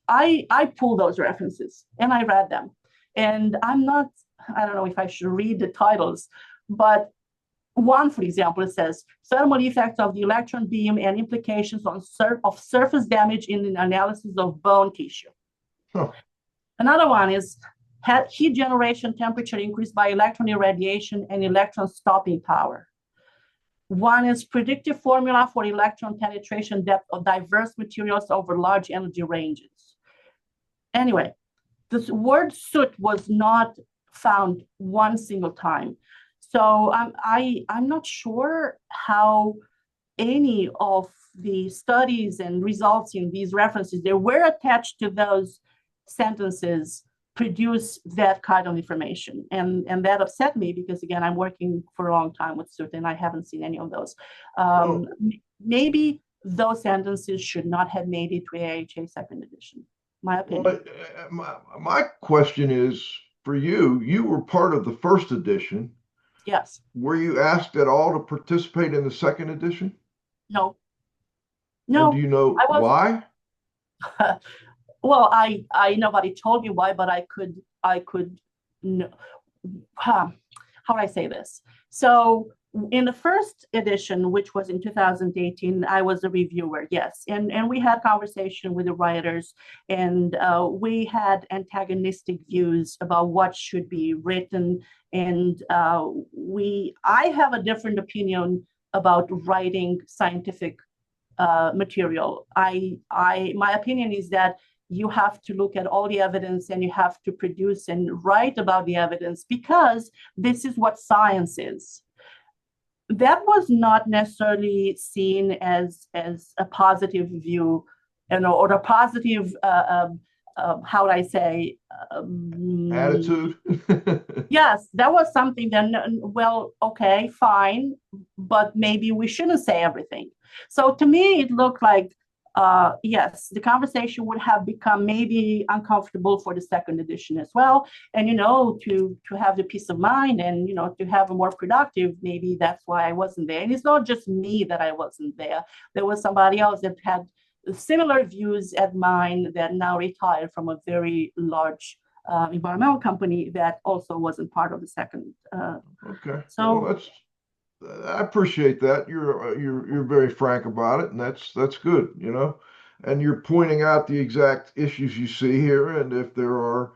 C: I pulled those references and I read them. And I don't know if I should read the titles, but one, for example, it says thermal effects of the electron beam and implications of surface damage in the analysis of bone tissue. Huh. Another one is heat generation temperature increased by electron irradiation and electron stopping power. One is predictive formula for electron penetration depth of diverse materials over large energy ranges. Anyway, this word soot was not found one single time. So I'm not sure how any of the studies and results in these references that were attached to those sentences produce that kind of information. And that upset me because, again, I'm working for a long time with soot and I haven't seen any of those. Maybe those sentences should not have made it to AHA second edition. My opinion.
B: Well, my question is, for you were part of the first edition.
C: Yes.
B: Were you asked at all to participate in the second edition?
C: No.
B: And do you know why?
C: Well, I nobody told me why, but I could how do I say this? So in the first edition, which was in 2018, I was a reviewer, yes, and we had conversation with the writers, and we had antagonistic views about what should be written, and I have a different opinion about writing scientific material. My opinion is that you have to look at all the evidence and you have to produce and write about the evidence because this is what science is. That was not necessarily seen as a positive view, or a positive how would I say
B: attitude.
C: Yes, that was something that, well, okay, fine, but maybe we shouldn't say everything. So to me, it looked like, yes, the conversation would have become maybe uncomfortable for the second edition as well. And, to have the peace of mind and, to have a more productive, maybe that's why I wasn't there. And it's not just me that I wasn't there. There was somebody else that had similar views as mine that now retired from a very large environmental company that also wasn't part of the second.
B: Okay.
C: So
B: well, I appreciate that. You're very frank about it, and that's good, And you're pointing out the exact issues you see here, and if there are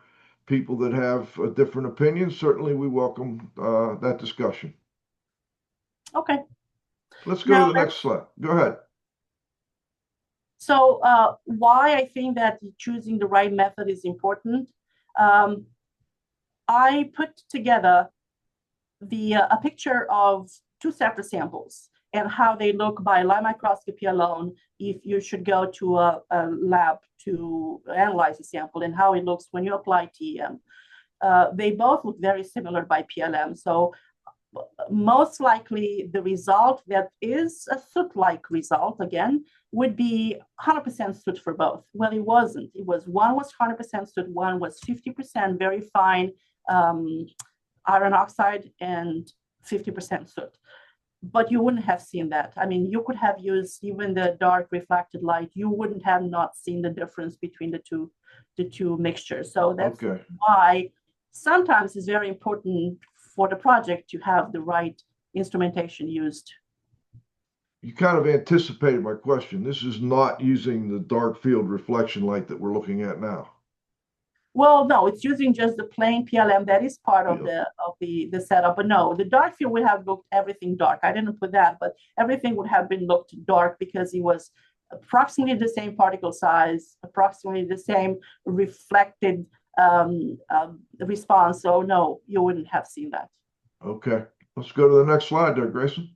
B: people that have a different opinion, certainly we welcome that discussion.
C: okay.
B: Let's go to the next slide. Go ahead.
C: So why I think that choosing the right method is important. I put together a picture of two separate samples and how they look by light microscopy alone if you should go to a lab to analyze the sample, and how it looks when you apply TEM. They both look very similar by PLM. So most likely the result that is a soot-like result, again, would be 100% soot for both. Well, it wasn't. One was 100% soot, one was 50% very fine iron oxide and 50% soot. But you wouldn't have seen that. I mean, you could have used even the dark reflected light. You wouldn't have not seen the difference between the two mixtures. So that's why sometimes it's very important for the project to have the right instrumentation used.
B: You kind of anticipated my question. This is not using the dark field reflection light that we're looking at now.
C: Well, no, it's using just the plain PLM that is part of the setup. But no, the dark field would have looked everything dark. I didn't put that, but everything would have been looked dark because it was approximately the same particle size, approximately the same reflected response. So no, you wouldn't have seen that.
B: Okay, let's go to the next slide there, Grayson.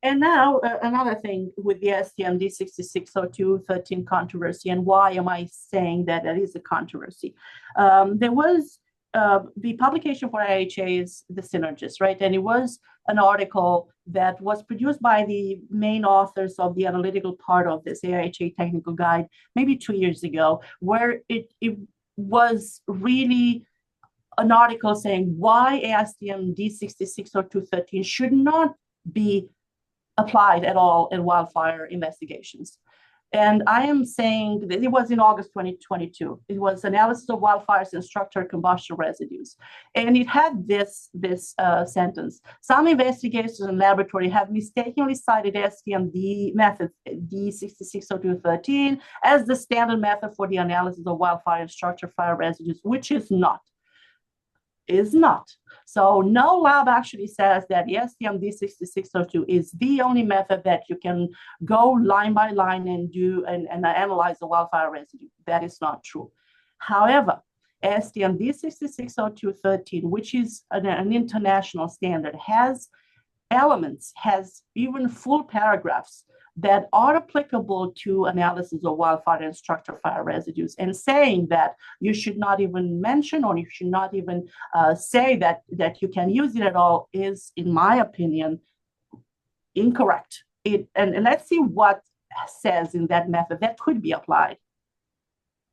C: And now another thing with the STM D660213 controversy, and why am I saying that is a controversy? There was the publication for IHA is the Synergist, right? And it was an article that was produced by the main authors of the analytical part of this AIHA technical guide, maybe 2 years ago, where it was really an article saying why ASTM D660213 should not be applied at all in wildfire investigations. And I am saying that it was in August 2022. It was analysis of wildfires and structural combustion residues. And it had this sentence. Some investigators in laboratory have mistakenly cited STM method D660213 as the standard method for the analysis of wildfire and structural fire residues, which is not. So no lab actually says that the STM D6602 is the only method that you can go line by line and do and analyze the wildfire residue. That is not true. However, STM D660213, which is an international standard, has elements, has even full paragraphs that are applicable to analysis of wildfire and structural fire residues, and saying that you should not even mention or you should not even say that you can use it at all is, in my opinion, incorrect. And let's see what says in that method that could be applied.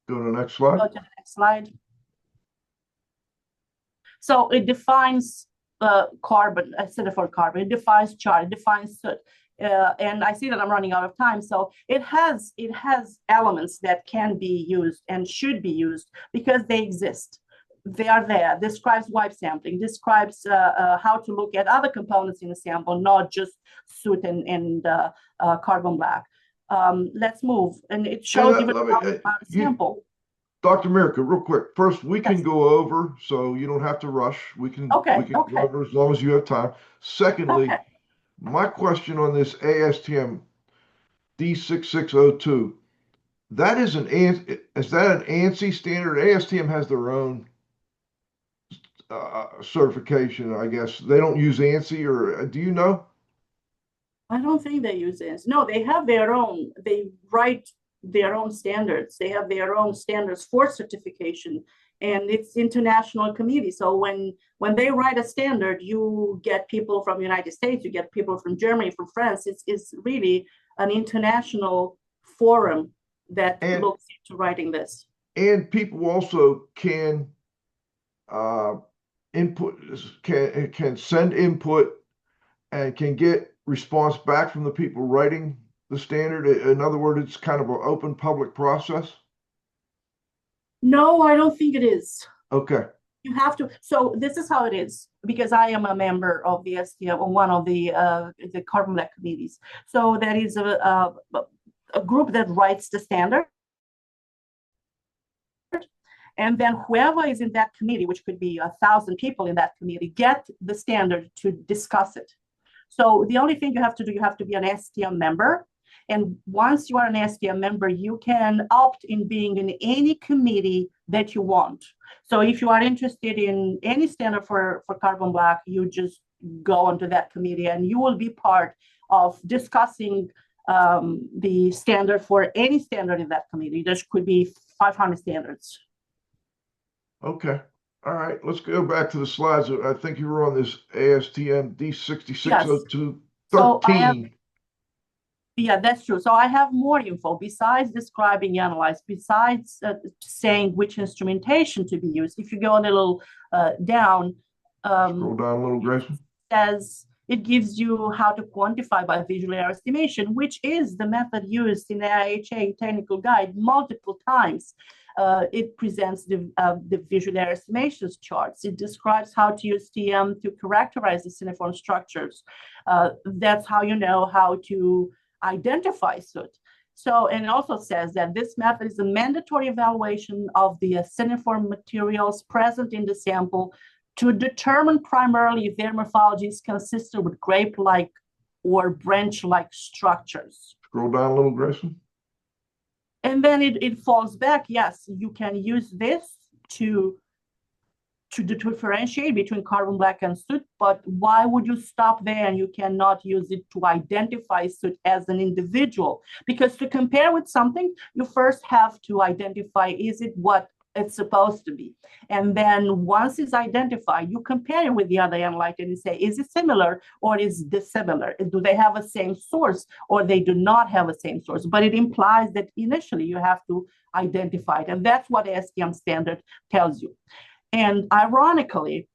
B: Go to the next slide.
C: Go to the next slide. So it defines carbon, instead of carbon, it defines char, it defines soot. and I see that I'm running out of time. So it has elements that can be used and should be used because they exist. They are there. Describes wipe sampling, describes how to look at other components in the sample, not just soot and carbon black. Let's move. And it shows even about a sample.
B: Dr. Mirica, real quick. First, we can go over, so you don't have to rush. We can go over as long as you have time. Secondly, my question on this ASTM D6602, is that an ANSI standard? ASTM has their own certification, I guess. They don't use ANSI, or do you know?
C: I don't think they use ANSI. No, they have their own. They write their own standards. They have their own standards for certification, and it's international committee. So when they write a standard, you get people from the United States, you get people from Germany, from France. It's really an international forum that looks into writing this. And
B: people also can can send input and can get response back from the people writing the standard. In other words, it's kind of an open public process.
C: No, I don't think it is.
B: Okay.
C: You have to. So this is how it is, because I am a member of the STM, or one of the carbon black committees. So there is a group that writes the standard. And then whoever is in that committee, which could be 1,000 people in that committee, get the standard to discuss it. So the only thing you have to do, you have to be an STM member. And once you are an STM member, you can opt in being in any committee that you want. So if you are interested in any standard for carbon black, you just go onto that committee and you will be part of discussing the standard for any standard in that committee. There could be 500 standards.
B: Okay. All right. Let's go back to the slides. I think you were on this ASTM D6602 13.
C: Yeah, that's true. So I have more info besides describing analyze, besides saying which instrumentation to be used. If you go a little down,
B: scroll down a little, Grayson.
C: It gives you how to quantify by visual error estimation, which is the method used in the IHA technical guide multiple times. It presents the visual error estimations charts. It describes how to use TM to characterize the cuneiform structures. That's how you know how to identify soot. So, and it also says that this method is a mandatory evaluation of the cuneiform materials present in the sample to determine primarily if their morphology is consistent with grape-like or branch-like structures.
B: Scroll down a little, Grayson.
C: And then it falls back. Yes, you can use this to differentiate between carbon black and soot, but why would you stop there and you cannot use it to identify soot as an individual? Because to compare with something, you first have to identify, is it what it's supposed to be? And then once it's identified, you compare it with the other analyte and you say, is it similar or is dissimilar? Do they have a same source or they do not have a same source? But it implies that initially you have to identify it. And that's what the STM standard tells you. And ironically,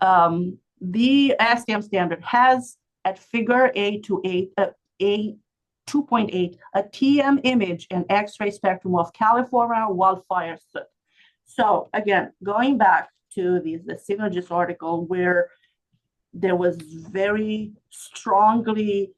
C: the STM standard has at figure A2.8, a TM image and X-ray spectrum of California wildfire soot. So again, going back to the Synergist article where there was very strongly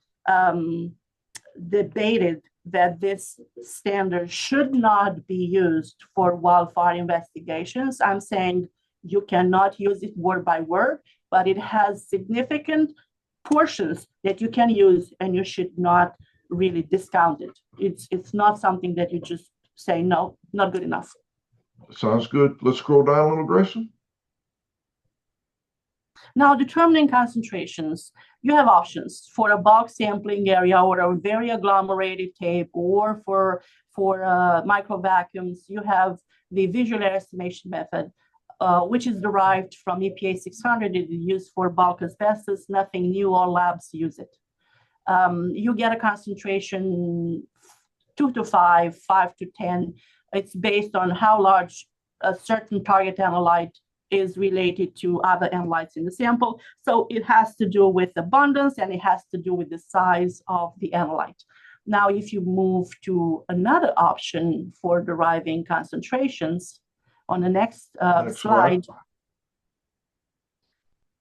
C: debated that this standard should not be used for wildfire investigations, I'm saying you cannot use it word by word, but it has significant portions that you can use and you should not really discount it. It's not something that you just say, no, not good enough.
B: Sounds good. Let's scroll down a little, Grayson.
C: Now, determining concentrations, you have options for a bulk sampling area or a very agglomerated tape, or for micro vacuums. You have the visual error estimation method, which is derived from EPA 600. It is used for bulk asbestos. Nothing new, all labs use it. You get a concentration 2 to 5 to 10. It's based on how large a certain target analyte is related to other analytes in the sample. So it has to do with abundance, and it has to do with the size of the analyte. Now, if you move to another option for deriving concentrations on the next slide.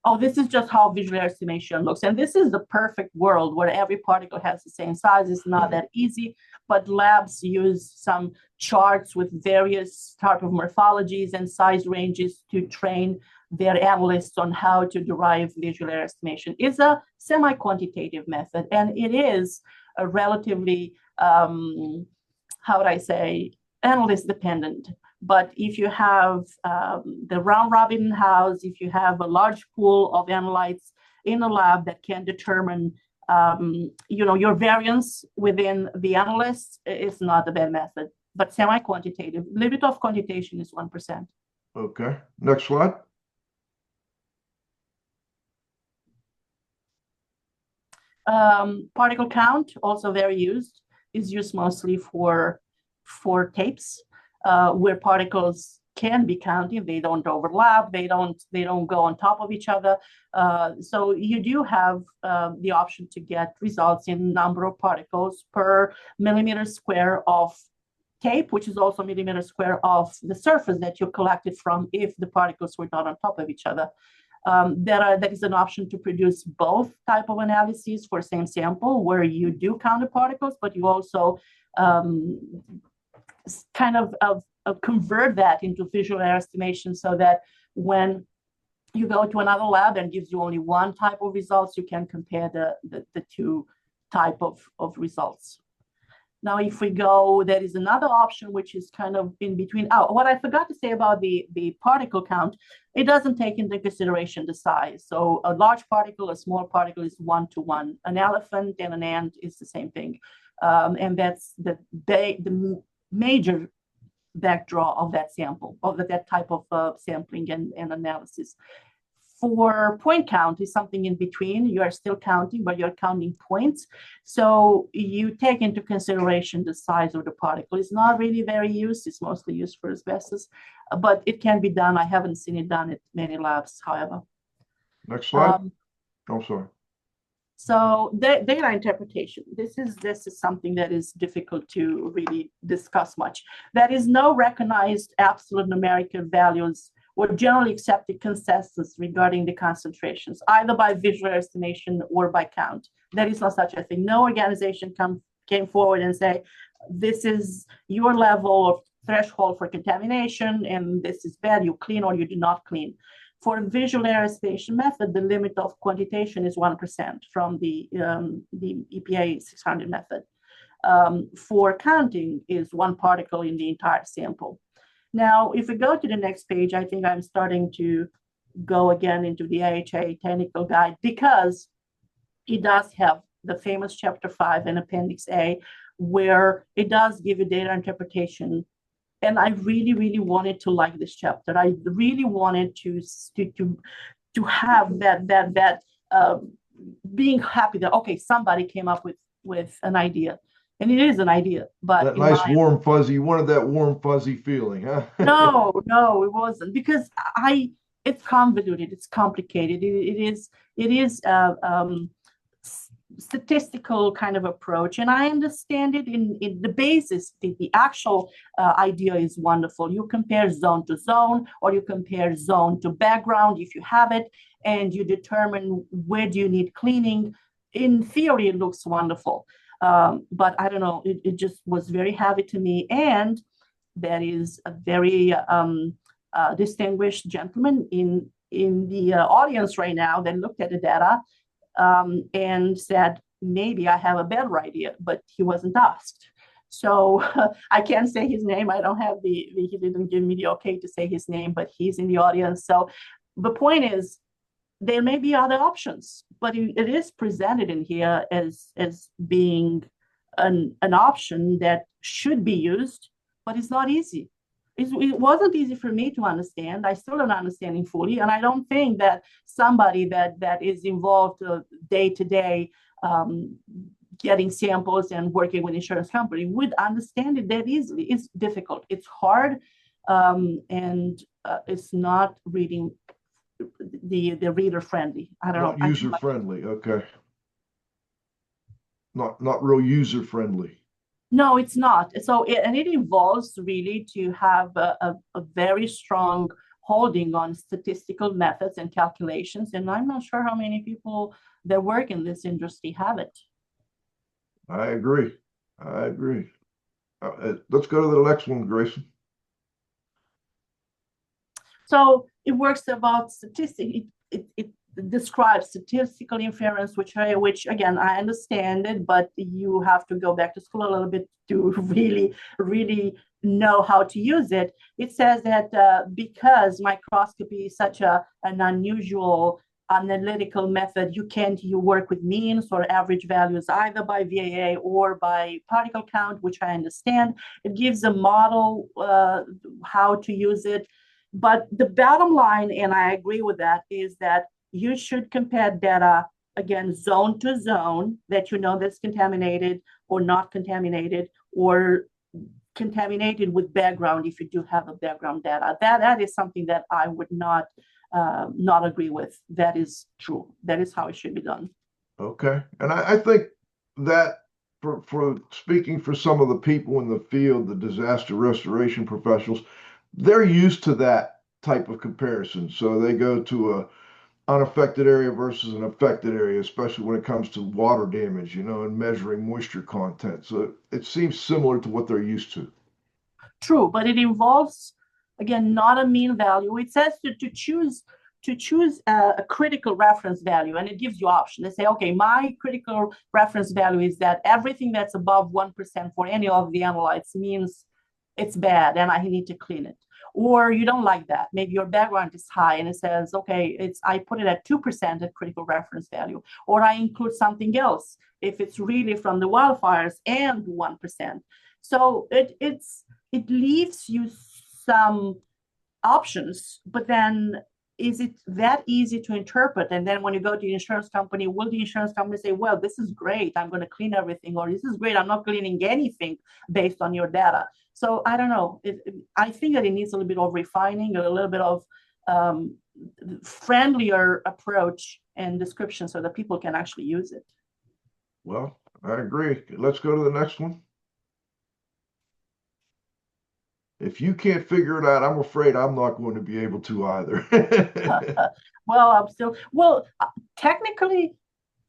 C: Oh, this is just how visual estimation looks. And this is the perfect world where every particle has the same size. It's not that easy, but labs use some charts with various type of morphologies and size ranges to train their analysts on how to derive visual error estimation. It's a semi-quantitative method, and it is a relatively, how would I say, analyst dependent. But if you have the round robin house, if you have a large pool of analytes in a lab that can determine, your variance within the analysts, it's not a bad method. But semi-quantitative, limit of quantitation is 1%.
B: Okay, next slide.
C: Particle count, also very used, is used mostly for tapes. Where particles can be counted, they don't overlap, they don't go on top of each other. So you do have the option to get results in number of particles per millimeter square of tape, which is also millimeter square of the surface that you collected from if the particles were not on top of each other. There is an option to produce both type of analyses for same sample where you do count the particles, but you also kind of convert that into visual error estimation so that when you go to another lab and gives you only one type of results, you can compare the two type of results. Now, if we go, there is another option which is kind of in between. Oh, what I forgot to say about the particle count, it doesn't take into consideration the size. So a large particle, a small particle is 1-to-1. An elephant and an ant is the same thing. And that's the major backdraw of that sample, of that type of sampling and analysis. For point count is something in between. You are still counting, but you're counting points. So you take into consideration the size of the particle. It's not really very used. It's mostly used for asbestos, but it can be done. I haven't seen it done at many labs, however.
B: Next slide. Sorry.
C: So data interpretation, this is something that is difficult to really discuss much. There is no recognized absolute numerical values or generally accepted consensus regarding the concentrations, either by visual estimation or by count. There is no such a thing. No organization came forward and say, this is your level of threshold for contamination, and this is bad, you clean or you do not clean. For visual error estimation method, the limit of quantitation is 1% from the EPA 600 method. For counting is one particle in the entire sample. Now, if we go to the next page, I think I'm starting to go again into the AHA technical guide because it does have the famous chapter 5 and appendix A, where it does give you data interpretation. And I really, really wanted to like this chapter. I really wanted to have that being happy that, okay, somebody came up with an idea. And it is an idea, but
B: that nice warm fuzzy, you wanted that warm fuzzy feeling, huh?
C: No, it wasn't, because it's convoluted, it's complicated. It is statistical kind of approach, and I understand it in the basis. The actual idea is wonderful. You compare zone to zone, or you compare zone to background if you have it, and you determine where do you need cleaning. In theory, it looks wonderful, but I don't know. It just was very heavy to me, and there is a very distinguished gentleman in the audience right now that looked at the data and said, maybe I have a better idea, but he wasn't asked. So I can't say his name. I don't have he didn't give me the okay to say his name, but he's in the audience. So the point is, there may be other options, but it is presented in here as being an option that should be used, but it's not easy. It wasn't easy for me to understand. I still don't understand it fully. And I don't think that somebody that is involved day to day getting samples and working with insurance company would understand it that easily. It's difficult. It's hard. and it's not reading the reader friendly. I don't
B: Not
C: know.
B: user friendly. Okay. Not real user friendly.
C: No, it's not. So, and it involves really to have a very strong holding on statistical methods and calculations. And I'm not sure how many people that work in this industry have it.
B: I agree. I agree. Let's go to the next one, Grayson.
C: So it works about statistics. It describes statistical inference, which again, I understand it, but you have to go back to school a little bit to really know how to use it. It says that because microscopy is such an unusual analytical method, you work with means or average values either by VAA or by particle count, which I understand. It gives a model how to use it. But the bottom line, and I agree with that, is that you should compare data, again, zone to zone, that you know that's contaminated or not contaminated, or contaminated with background if you do have a background data. That is something that I would not agree with. That is true. That is how it should be done.
B: Okay. And I think that for speaking for some of the people in the field, the disaster restoration professionals, they're used to that type of comparison. So they go to a unaffected area versus an affected area, especially when it comes to water damage, and measuring moisture content. So it seems similar to what they're used to.
C: True, but it involves, again, not a mean value. It says to choose a critical reference value, and it gives you options. They say, okay, my critical reference value is that everything that's above 1% for any of the analytes means it's bad and I need to clean it. Or you don't like that. Maybe your background is high and it says, okay, I put it at 2% at critical reference value, or I include something else if it's really from the wildfires and 1%. So it leaves you some options, but then is it that easy to interpret? And then when you go to the insurance company, will the insurance company say, well, this is great, I'm going to clean everything, or this is great, I'm not cleaning anything based on your data? So I don't know. I think that it needs a little bit of refining, a little bit of friendlier approach and description so that people can actually use it.
B: Well, I agree. Let's go to the next one. If you can't figure it out, I'm afraid I'm not going to be able to either.
C: Well, technically,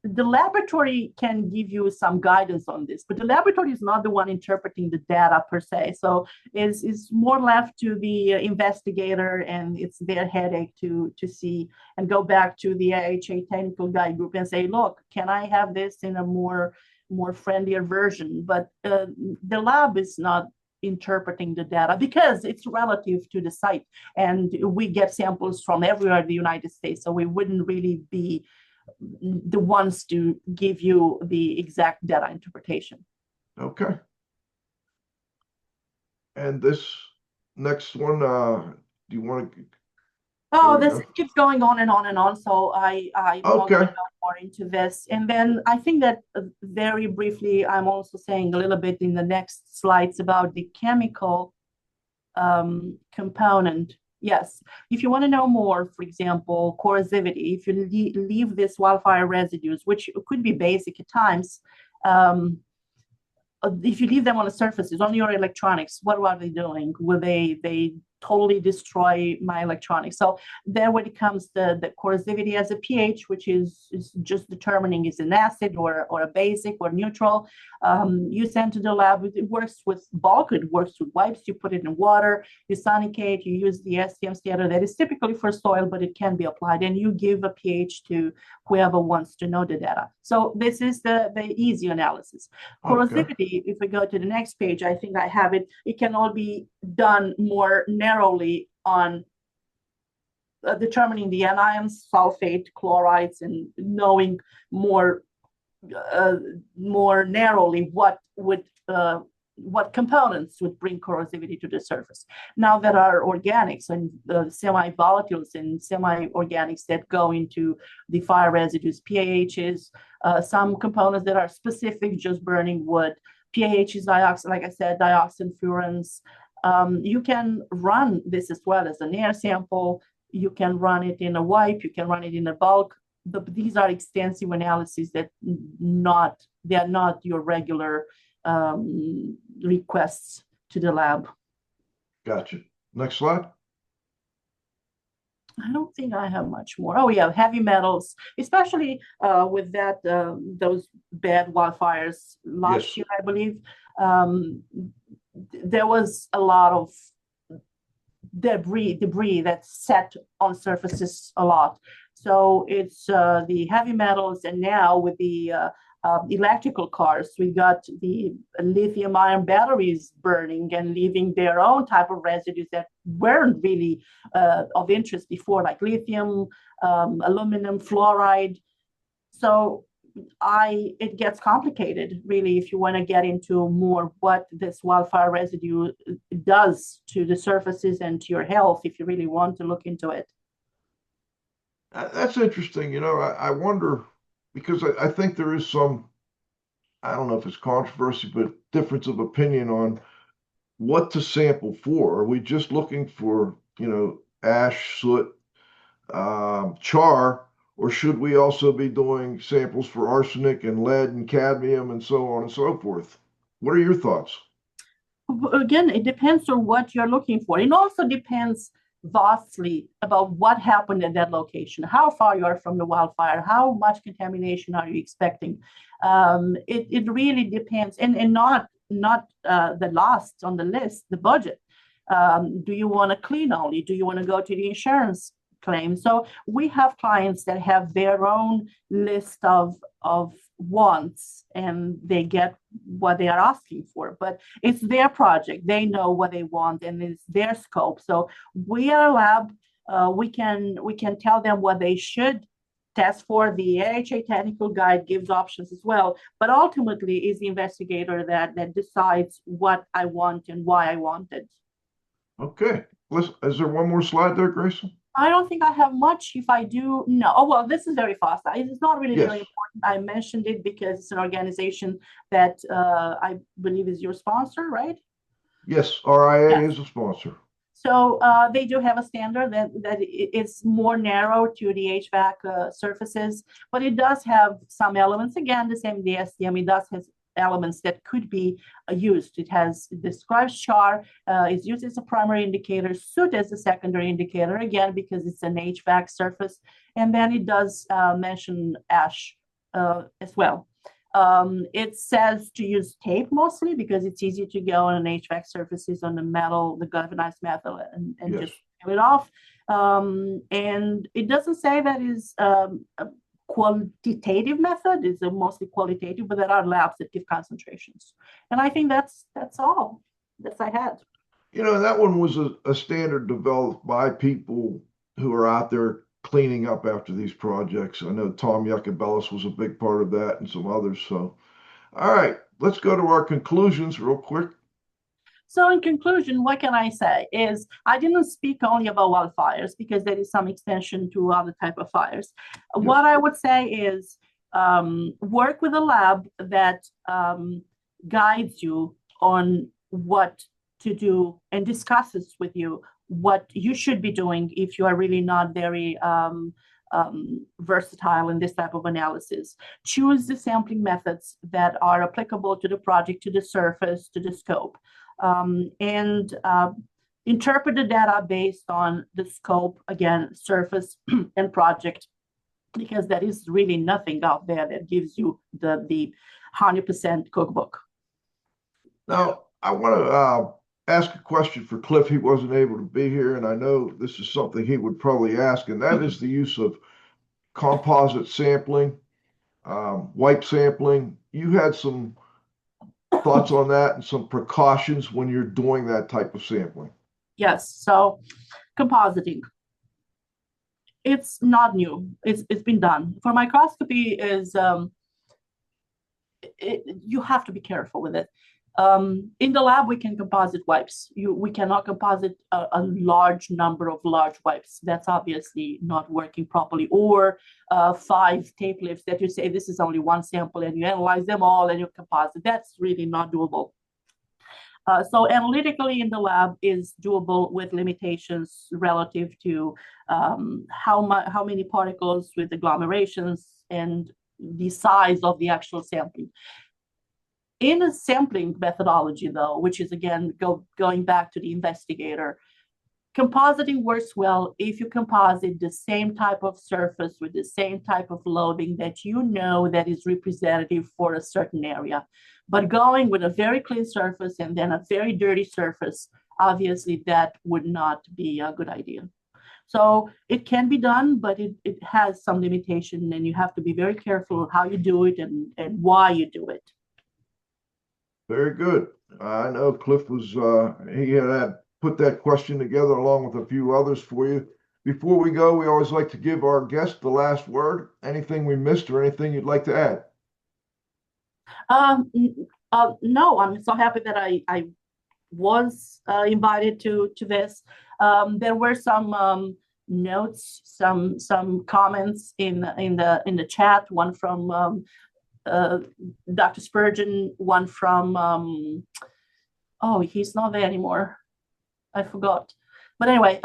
C: the laboratory can give you some guidance on this, but the laboratory is not the one interpreting the data per se. So it's more left to the investigator, and it's their headache to see and go back to the AHA technical guide group and say, look, can I have this in a more friendlier version? But the lab is not interpreting the data because it's relative to the site, and we get samples from everywhere in the United States, so we wouldn't really be the ones to give you the exact data interpretation.
B: Okay. And this next one, do you want to?
C: Oh, this keeps going on and on and on. So I'm not going to go more into this. And then I think that very briefly, I'm also saying a little bit in the next slides about the chemical component. Yes, if you want to know more, for example, corrosivity, if you leave this wildfire residues, which could be basic at times, if you leave them on the surfaces, on your electronics, what are they doing? Will they totally destroy my electronics? So there when it comes to the corrosivity as a pH, which is just determining is an acid or a basic or neutral, you send to the lab. It works with bulk, it works with wipes, you put it in water, you sonicate, you use the STM standard that is typically for soil, but it can be applied, and you give a pH to whoever wants to know the data. So this is the easy analysis. Corrosivity, if we go to the next page, I think I have it, it can all be done more narrowly on determining the anions, sulfate, chlorides, and knowing more narrowly what components would bring corrosivity to the surface. Now there are organics and semi-volatiles and semi-organics that go into the fire residues, PAHs, some components that are specific, just burning wood, PAHs, dioxin, like I said, dioxin, furans, You can run this as well as an air sample. You can run it in a wipe. You can run it in a bulk. These are extensive analyses that they are not your regular requests to the lab.
B: Gotcha. Next slide.
C: I don't think I have much more. Oh yeah, heavy metals, especially with that those bad wildfires last year, I believe. There was a lot of debris that sat on surfaces a lot. So it's the heavy metals, and now with the electrical cars, we got the lithium ion batteries burning and leaving their own type of residues that weren't really of interest before, like lithium, aluminum, fluoride. So it gets complicated, really, if you want to get into more what this wildfire residue does to the surfaces and to your health, if you really want to look into it.
B: That's interesting. I wonder, because I think there is some, I don't know if it's controversy, but difference of opinion on what to sample for. Are we just looking for, ash, soot, char, or should we also be doing samples for arsenic and lead and cadmium and so on and so forth? What are your thoughts?
C: Again, it depends on what you're looking for. It also depends vastly about what happened at that location, how far you are from the wildfire, how much contamination are you expecting. It really depends, and not the last on the list, the budget. Do you want to clean only? Do you want to go to the insurance claim? So we have clients that have their own list of wants, and they get what they are asking for, but it's their project. They know what they want, and it's their scope. So we are a lab. We can tell them what they should test for. The AHA technical guide gives options as well, but ultimately is the investigator that decides what I want and why I want it.
B: Okay. Is there one more slide there, Grayson?
C: I don't think I have much. If I do, no. Oh, well, this is very fast. It's not really very important. I mentioned it because it's an organization that I believe is your sponsor, right?
B: Yes, RIA is a sponsor.
C: So they do have a standard that is more narrow to the HVAC surfaces, but it does have some elements. Again, the same the SDM, it does have elements that could be used. It describes char, is used as a primary indicator, soot as a secondary indicator, again, because it's an HVAC surface. And then it does mention ash as well. It says to use tape mostly because it's easy to go on an HVAC surfaces on the metal, the galvanized metal, and just peel it off. And it doesn't say that is a quantitative method. It's mostly qualitative, but there are labs that give concentrations. And I think that's all that I had.
B: That one was a standard developed by people who are out there cleaning up after these projects. I know Tom Yakabellis was a big part of that and some others. So, all right, let's go to our conclusions real quick.
C: So in conclusion, what can I say is I didn't speak only about wildfires because there is some extension to other type of fires. Yes. What I would say is work with a lab that guides you on what to do and discusses with you what you should be doing if you are really not very versatile in this type of analysis. Choose the sampling methods that are applicable to the project, to the surface, to the scope. And interpret the data based on the scope, again, surface and project, because there is really nothing out there that gives you the 100% cookbook.
B: Now, I want to ask a question for Cliff. He wasn't able to be here, and I know this is something he would probably ask, and that is the use of composite sampling, wipe sampling. You had some thoughts on that and some precautions when you're doing that type of sampling?
C: Yes. So compositing, it's not new. It's been done. For microscopy is you have to be careful with it. In the lab, we can composite wipes. We cannot composite a large number of large wipes. That's obviously not working properly. Or 5 tape lifts that you say this is only one sample and you analyze them all and you composite. That's really not doable. So analytically in the lab is doable with limitations relative to how many particles with agglomerations and the size of the actual sampling. In a sampling methodology, though, which is again going back to the investigator, compositing works well if you composite the same type of surface with the same type of loading that you know that is representative for a certain area. But going with a very clean surface and then a very dirty surface, obviously that would not be a good idea. So it can be done, but it has some limitation, and you have to be very careful how you do it and why you do it.
B: Very good. I know Cliff was, he had put that question together along with a few others for you. Before we go, we always like to give our guest the last word. Anything we missed or anything you'd like to add?
C: No, I'm so happy that I was invited to this. There were some notes, some comments in the chat. One from Dr. Spurgeon, one from oh, he's not there anymore. I forgot. But anyway,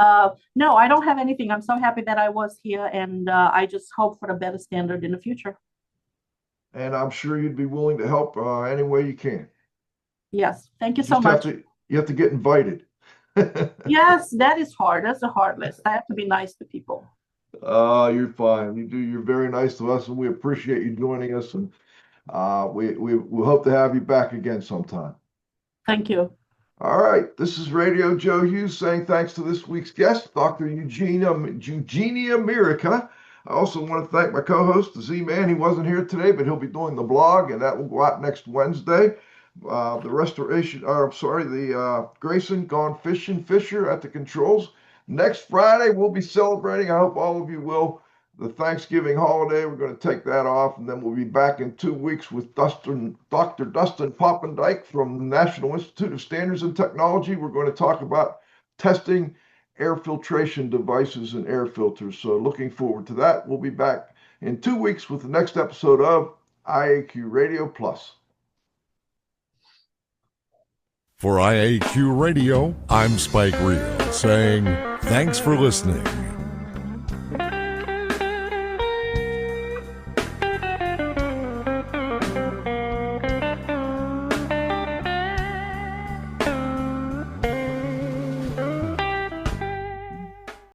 C: no, I don't have anything. I'm so happy that I was here, and I just hope for a better standard in the future.
B: And I'm sure you'd be willing to help any way you can.
C: Yes, thank you so much.
B: You have to get invited.
C: Yes, that is hard. That's a hard list. I have to be nice to people.
B: You're fine. You're very nice to us, and we appreciate you joining us. And we hope to have you back again sometime.
C: Thank you.
B: All right. This is Radio Joe Hughes saying thanks to this week's guest, Dr. Eugenia Mirica. I also want to thank my co-host, the Z-Man. He wasn't here today, but he'll be doing the blog, and that will go out next Wednesday. The Grayson gone fishing, Fisher at the controls. Next Friday, we'll be celebrating, I hope all of you will, the Thanksgiving holiday. We're going to take that off, and then we'll be back in 2 weeks with Dr. Dustin Poppendike from the National Institute of Standards and Technology. We're going to talk about testing air filtration devices and air filters. So looking forward to that. We'll be back in 2 weeks with the next episode of IAQ Radio Plus.
A: For IAQ Radio, I'm Spike Reel saying thanks for listening.